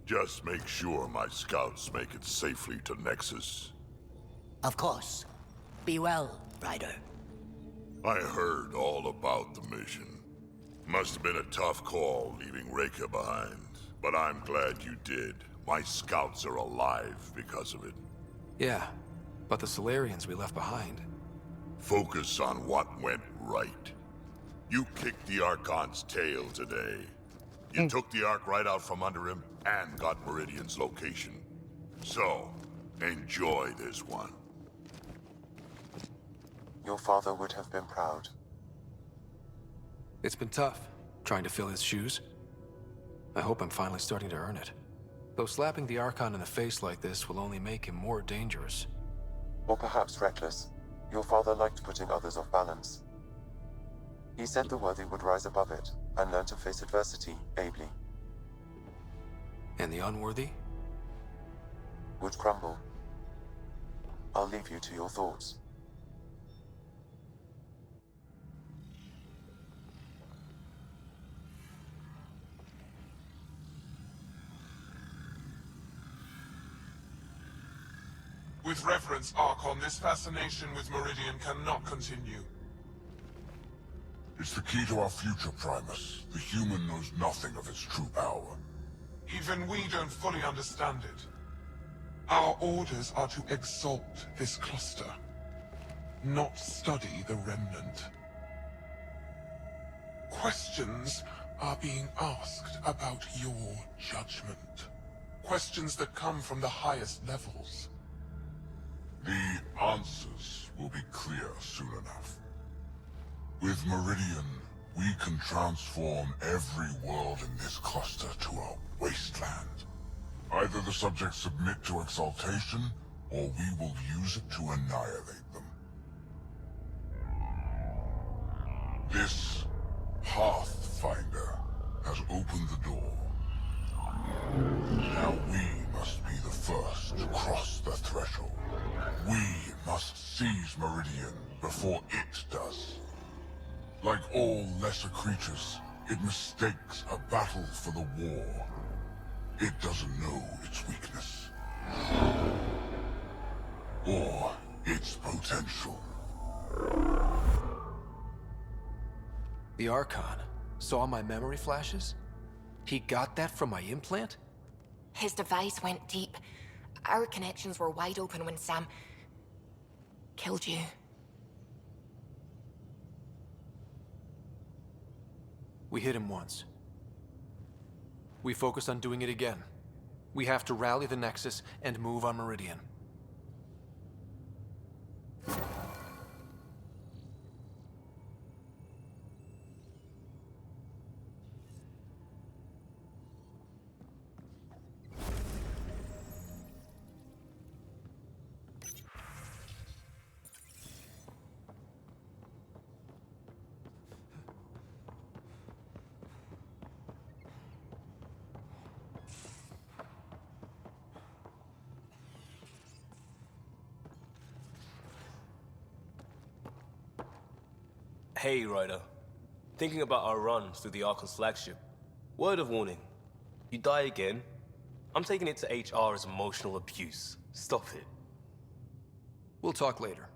Speaker 12: Just make sure my scouts make it safely to Nexus.
Speaker 10: Of course. Be well, Ryder.
Speaker 12: I heard all about the mission. Must have been a tough call leaving Reika behind, but I'm glad you did. My scouts are alive because of it.
Speaker 4: Yeah, but the Solarians we left behind.
Speaker 12: Focus on what went right. You kicked the Archon's tail today. You took the Ark right out from under him and got Meridian's location. So, enjoy this one.
Speaker 6: Your father would have been proud.
Speaker 4: It's been tough, trying to fill his shoes. I hope I'm finally starting to earn it. Though slapping the Archon in the face like this will only make him more dangerous.
Speaker 6: Or perhaps reckless. Your father liked putting others off balance. He said the worthy would rise above it and learn to face adversity ably.
Speaker 4: And the unworthy?
Speaker 6: Would crumble. I'll leave you to your thoughts.
Speaker 13: With reverence, Archon, this fascination with Meridian cannot continue.
Speaker 12: It's the key to our future, Primus. The human knows nothing of its true power.
Speaker 13: Even we don't fully understand it. Our orders are to exalt this cluster, not study the remnant. Questions are being asked about your judgment. Questions that come from the highest levels.
Speaker 12: The answers will be clear soon enough. With Meridian, we can transform every world in this cluster to a wasteland. Either the subjects submit to exaltation, or we will use it to annihilate them. This Pathfinder has opened the door. Now we must be the first to cross the threshold. We must seize Meridian before it does. Like all lesser creatures, it mistakes a battle for the war. It doesn't know its weakness. Or its potential.
Speaker 4: The Archon saw my memory flashes? He got that from my implant?
Speaker 5: His device went deep. Our connections were wide open when Sam killed you.
Speaker 4: We hit him once. We focus on doing it again. We have to rally the Nexus and move on Meridian.
Speaker 14: Hey, Ryder. Thinking about our run through the Archon's flagship. Word of warning. You die again, I'm taking it to HR as emotional abuse. Stop it.
Speaker 4: We'll talk later.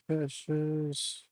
Speaker 2: Caches.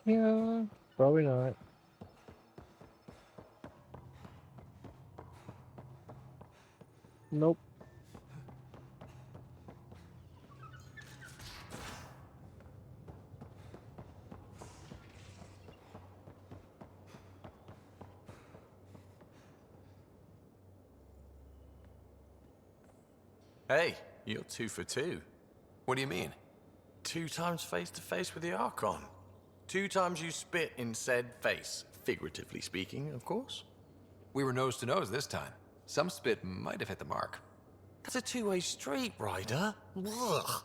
Speaker 2: Yeah, probably not. Nope.
Speaker 15: Hey, you're 2 for 2.
Speaker 4: What do you mean?
Speaker 15: 2 times face to face with the Archon. 2 times you spit in said face. Figuratively speaking, of course.
Speaker 4: We were nose to nose this time. Some spit might have hit the mark.
Speaker 15: That's a two-way street, Ryder. Ugh.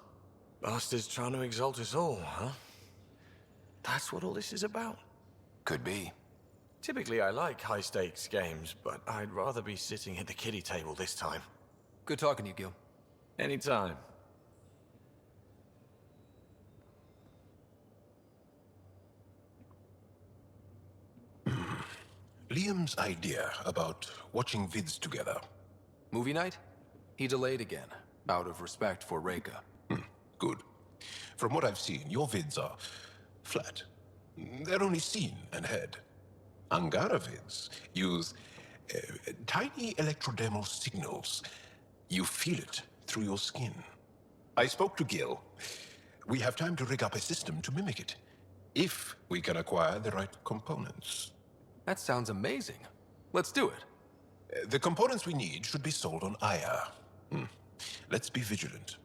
Speaker 15: Bastard's trying to exalt us all, huh? That's what all this is about?
Speaker 4: Could be.
Speaker 15: Typically, I like high-stakes games, but I'd rather be sitting at the kiddie table this time.
Speaker 4: Good talking to you, Gil.
Speaker 15: Anytime.
Speaker 1: Liam's idea about watching vids together.
Speaker 4: Movie night? He delayed again, out of respect for Reika.
Speaker 1: Good. From what I've seen, your vids are flat. They're only seen and heard. Angara vids use tiny electrodermal signals. You feel it through your skin. I spoke to Gil. We have time to rig up a system to mimic it, if we can acquire the right components.
Speaker 4: That sounds amazing. Let's do it.
Speaker 1: The components we need should be sold on Aya. Let's be vigilant.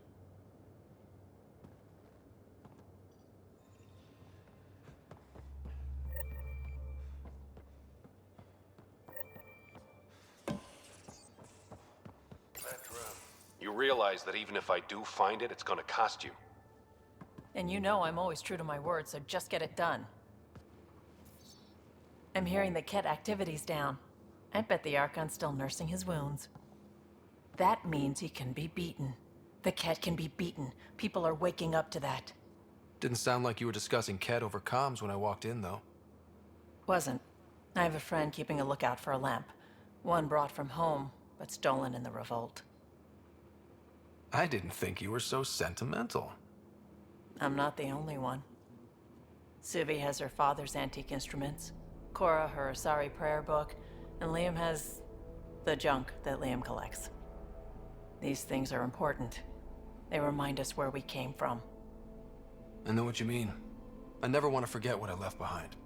Speaker 16: You realize that even if I do find it, it's gonna cost you.
Speaker 5: And you know I'm always true to my word, so just get it done. I'm hearing that Ket activity's down. I bet the Archon's still nursing his wounds.
Speaker 17: That means he can be beaten. The Ket can be beaten. People are waking up to that.
Speaker 4: Didn't sound like you were discussing Ket over comms when I walked in, though.
Speaker 17: Wasn't. I have a friend keeping a lookout for a lamp. One brought from home, but stolen in the revolt.
Speaker 4: I didn't think you were so sentimental.
Speaker 17: I'm not the only one. Suvi has her father's antique instruments, Cora her Asari prayer book, and Liam has the junk that Liam collects. These things are important. They remind us where we came from.
Speaker 4: I know what you mean. I never want to forget what I left behind.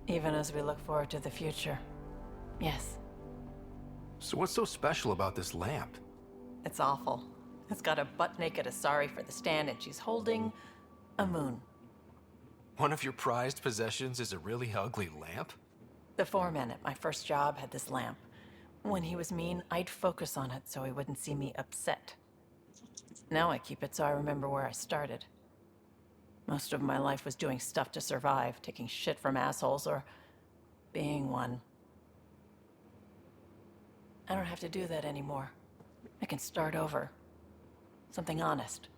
Speaker 17: Even as we look forward to the future. Yes.
Speaker 4: So what's so special about this lamp?
Speaker 17: It's awful. It's got a butt-naked Asari for the stand, and she's holding a moon.
Speaker 4: One of your prized possessions is a really ugly lamp?
Speaker 17: The foreman at my first job had this lamp. When he was mean, I'd focus on it so he wouldn't see me upset. Now I keep it so I remember where I started. Most of my life was doing stuff to survive, taking shit from assholes, or being one. I don't have to do that anymore. I can start over. Something honest.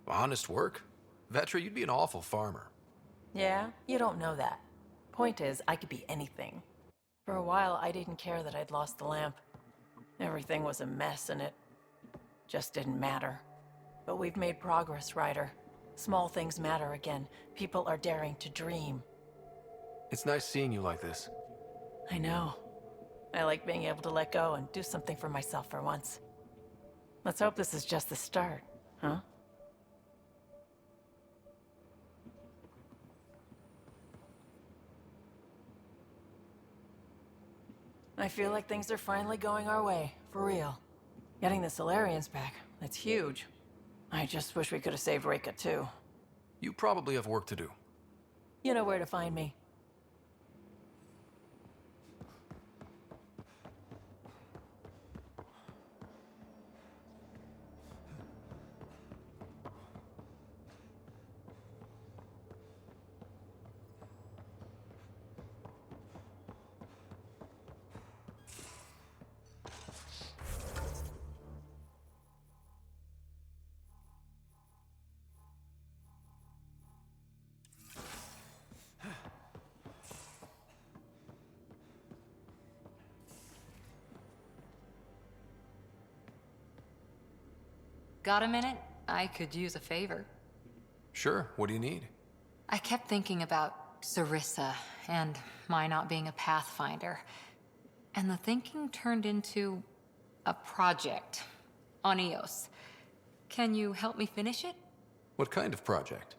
Speaker 4: Honest work? Vetra, you'd be an awful farmer.
Speaker 17: Yeah? You don't know that. Point is, I could be anything. For a while, I didn't care that I'd lost the lamp. Everything was a mess, and it just didn't matter. But we've made progress, Ryder. Small things matter again. People are daring to dream.
Speaker 4: It's nice seeing you like this.
Speaker 17: I know. I like being able to let go and do something for myself for once. Let's hope this is just the start, huh? I feel like things are finally going our way, for real. Getting the Solarians back, that's huge. I just wish we could have saved Reika too.
Speaker 4: You probably have work to do.
Speaker 17: You know where to find me.
Speaker 5: Got a minute? I could use a favor.
Speaker 4: Sure, what do you need?
Speaker 5: I kept thinking about Sarissa and my not being a Pathfinder. And the thinking turned into a project on Eos. Can you help me finish it?
Speaker 4: What kind of project?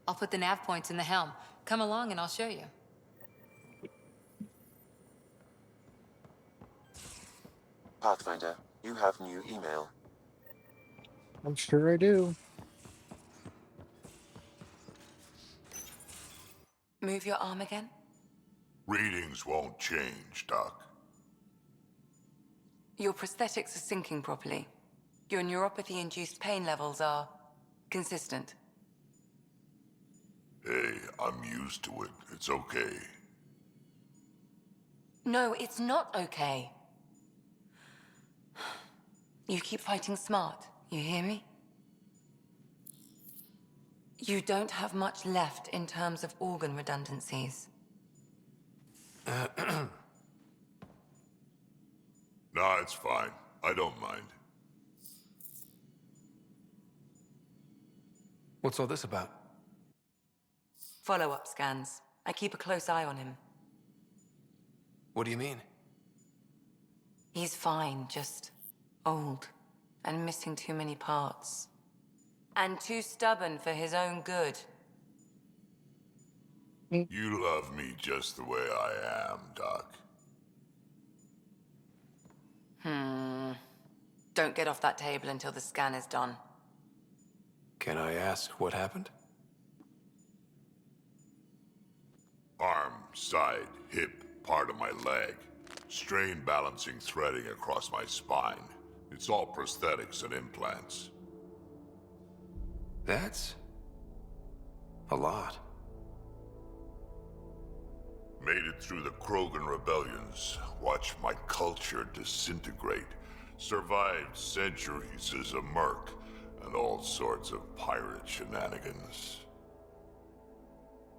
Speaker 5: I'll put the nav points in the helm. Come along and I'll show you.
Speaker 6: Pathfinder, you have new email.
Speaker 2: I'm sure I do.
Speaker 5: Move your arm again.
Speaker 12: Readings won't change, Doc.
Speaker 5: Your prosthetics are syncing properly. Your neuropathy-induced pain levels are consistent.
Speaker 12: Hey, I'm used to it. It's okay.
Speaker 5: No, it's not okay. You keep fighting smart, you hear me? You don't have much left in terms of organ redundancies.
Speaker 12: Nah, it's fine. I don't mind.
Speaker 4: What's all this about?
Speaker 5: Follow-up scans. I keep a close eye on him.
Speaker 4: What do you mean?
Speaker 5: He's fine, just old and missing too many parts. And too stubborn for his own good.
Speaker 12: You love me just the way I am, Doc.
Speaker 5: Don't get off that table until the scan is done.
Speaker 4: Can I ask what happened?
Speaker 12: Arm, side, hip, part of my leg. Strain balancing threading across my spine. It's all prosthetics and implants.
Speaker 4: That's a lot.
Speaker 12: Made it through the Krogan rebellions. watched my culture disintegrate, survived centuries as a merc, and all sorts of pirate shenanigans.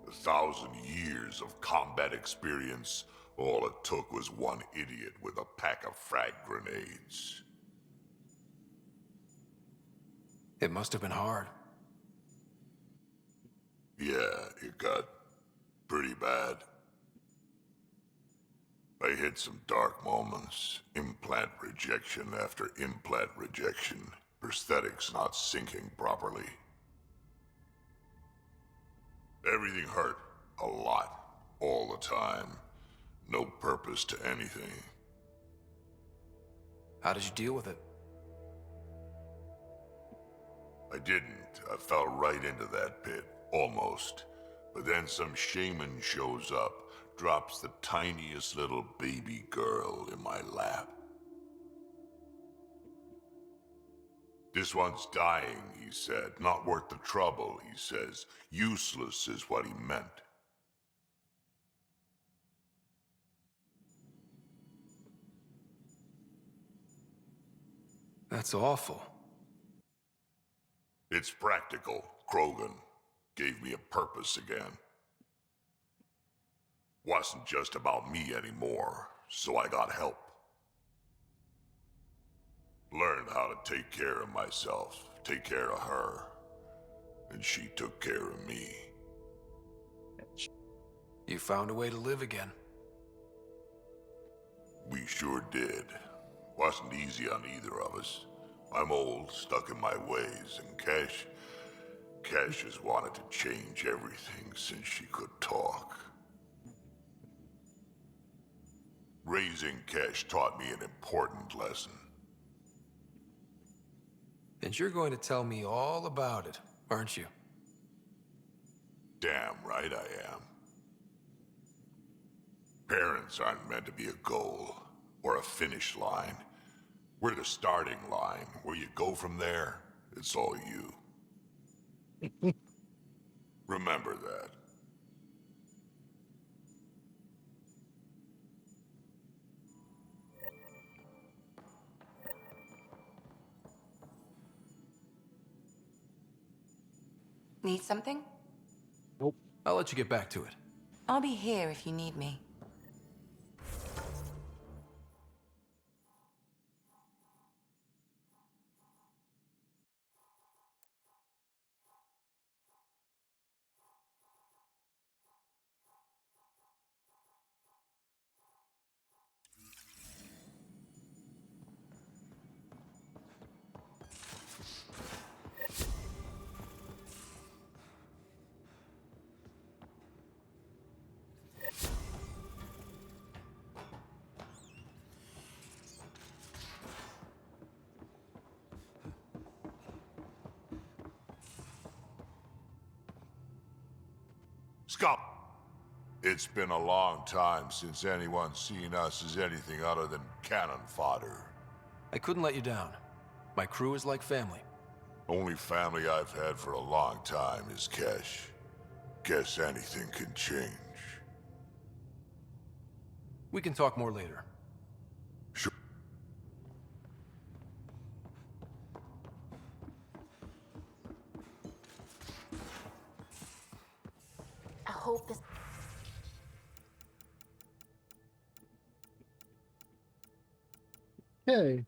Speaker 12: 1,000 years of combat experience, all it took was one idiot with a pack of frag grenades.
Speaker 4: It must have been hard.
Speaker 12: Yeah, it got pretty bad. I hit some dark moments. Implant rejection after implant rejection. Prosthetics not syncing properly. Everything hurt. A lot. All the time. No purpose to anything.
Speaker 4: How did you deal with it?
Speaker 12: I didn't. I fell right into that pit. Almost. But then some shaman shows up, drops the tiniest little baby girl in my lap. This one's dying, he said. Not worth the trouble, he says. Useless is what he meant.
Speaker 4: That's awful.
Speaker 12: It's practical. Krogan gave me a purpose again. Wasn't just about me anymore, so I got help. Learned how to take care of myself, take care of her. And she took care of me.
Speaker 4: You found a way to live again.
Speaker 12: We sure did. Wasn't easy on either of us. I'm old, stuck in my ways, and Cash has wanted to change everything since she could talk. Raising Cash taught me an important lesson.
Speaker 4: And you're going to tell me all about it, aren't you?
Speaker 12: Damn right I am. Parents aren't meant to be a goal, or a finish line. We're the starting line. Where you go from there, it's all you. Remember that.
Speaker 3: Need something?
Speaker 2: Nope.
Speaker 4: I'll let you get back to it.
Speaker 3: I'll be here if you need me.
Speaker 12: Scum! It's been a long time since anyone's seen us as anything other than cannon fodder.
Speaker 4: I couldn't let you down. My crew is like family.
Speaker 12: Only family I've had for a long time is Cash. Guess anything can change.
Speaker 4: We can talk more later.
Speaker 12: Sure.
Speaker 11: I hope this...
Speaker 2: Okay.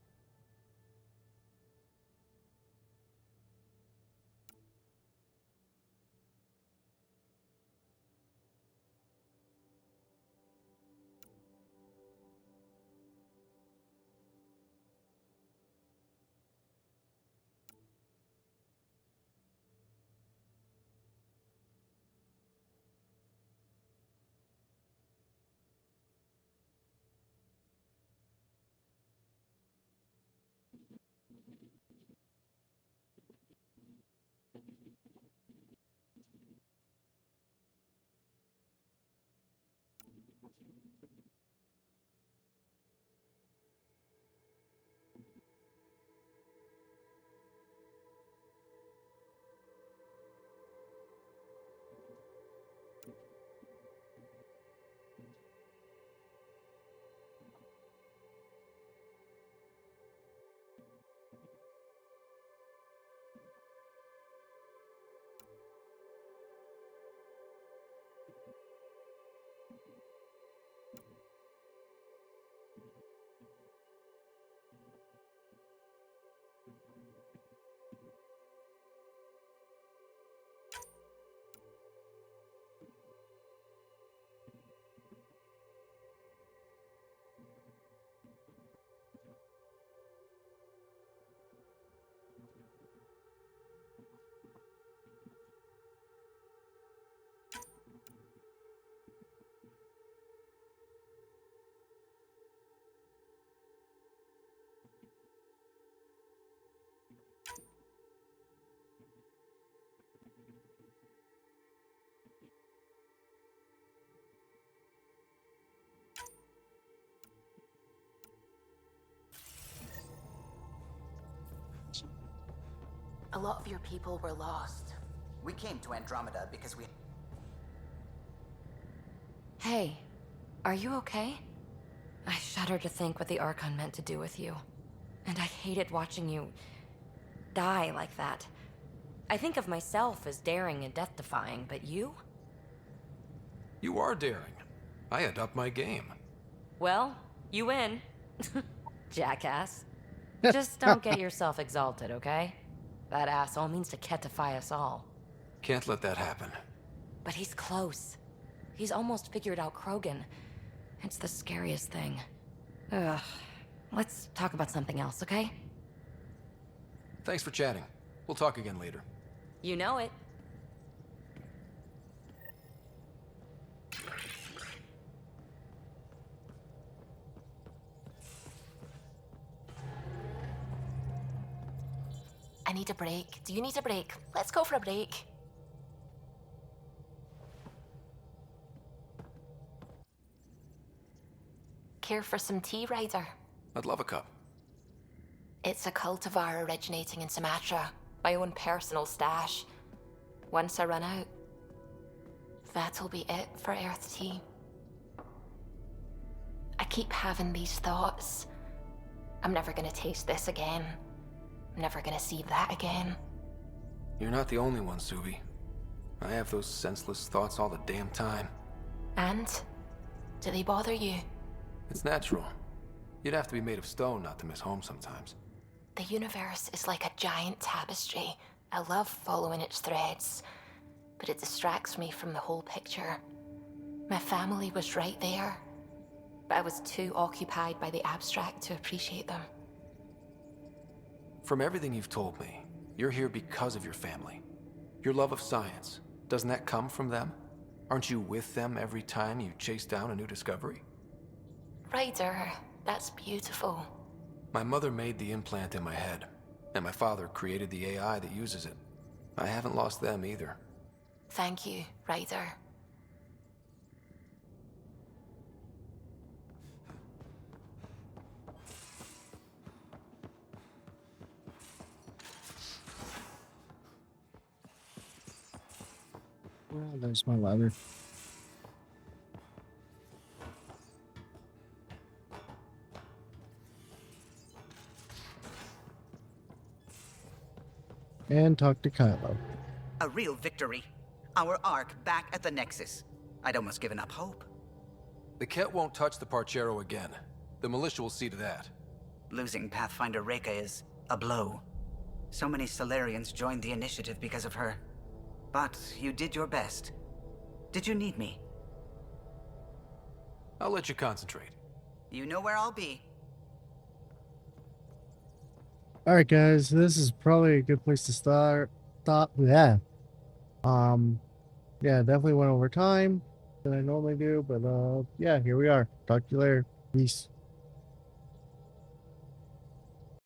Speaker 10: lot of your people were lost.
Speaker 8: We came to Andromeda because we...
Speaker 5: Hey, are you okay? I shudder to think what the Archon meant to do with you. And I hated watching you die like that. I think of myself as daring and death-defying, but you?
Speaker 4: You are daring. I had upped my game.
Speaker 5: Well, you win. Jackass. Just don't get yourself exalted, okay? That asshole means to ketify us all.
Speaker 4: Can't let that happen.
Speaker 5: But he's close. He's almost figured out Krogan. It's the scariest thing. Ugh. Let's talk about something else, okay?
Speaker 4: Thanks for chatting. We'll talk again later.
Speaker 5: You know it.
Speaker 10: I need a break. Do you need a break? Let's go for a break. Care for some tea, Ryder?
Speaker 4: I'd love a cup.
Speaker 10: It's a cultivar originating in Sumatra. My own personal stash. Once I run out, that'll be it for Earth tea. I keep having these thoughts. I'm never gonna taste this again. I'm never gonna see that again.
Speaker 4: You're not the only one, Subi. I have those senseless thoughts all the damn time.
Speaker 10: And? Do they bother you?
Speaker 4: It's natural. You'd have to be made of stone not to miss home sometimes.
Speaker 10: The universe is like a giant tapestry. I love following its threads, but it distracts me from the whole picture. My family was right there, but I was too occupied by the abstract to appreciate them.
Speaker 4: From everything you've told me, you're here because of your family. Your love of science, doesn't that come from them? Aren't you with them every time you chase down a new discovery?
Speaker 10: Ryder, that's beautiful.
Speaker 4: My mother made the implant in my head, and my father created the AI that uses it. I haven't lost them either.
Speaker 10: Thank you, Ryder.
Speaker 2: Well, there's my ladder. And talk to Kylo.
Speaker 8: A real victory. Our Ark back at the Nexus. I'd almost given up hope.
Speaker 4: The Ket won't touch the Parchero again. The militia will see to that.
Speaker 8: Losing Pathfinder Reka is a blow. So many Solarians joined the initiative because of her. But you did your best. Did you need me?
Speaker 4: I'll let you concentrate.
Speaker 8: You know where I'll be.
Speaker 2: Alright guys, this is probably a good place to stop. Yeah. Yeah, definitely went over time than I normally do, but yeah, here we are. Talk to you later. Peace.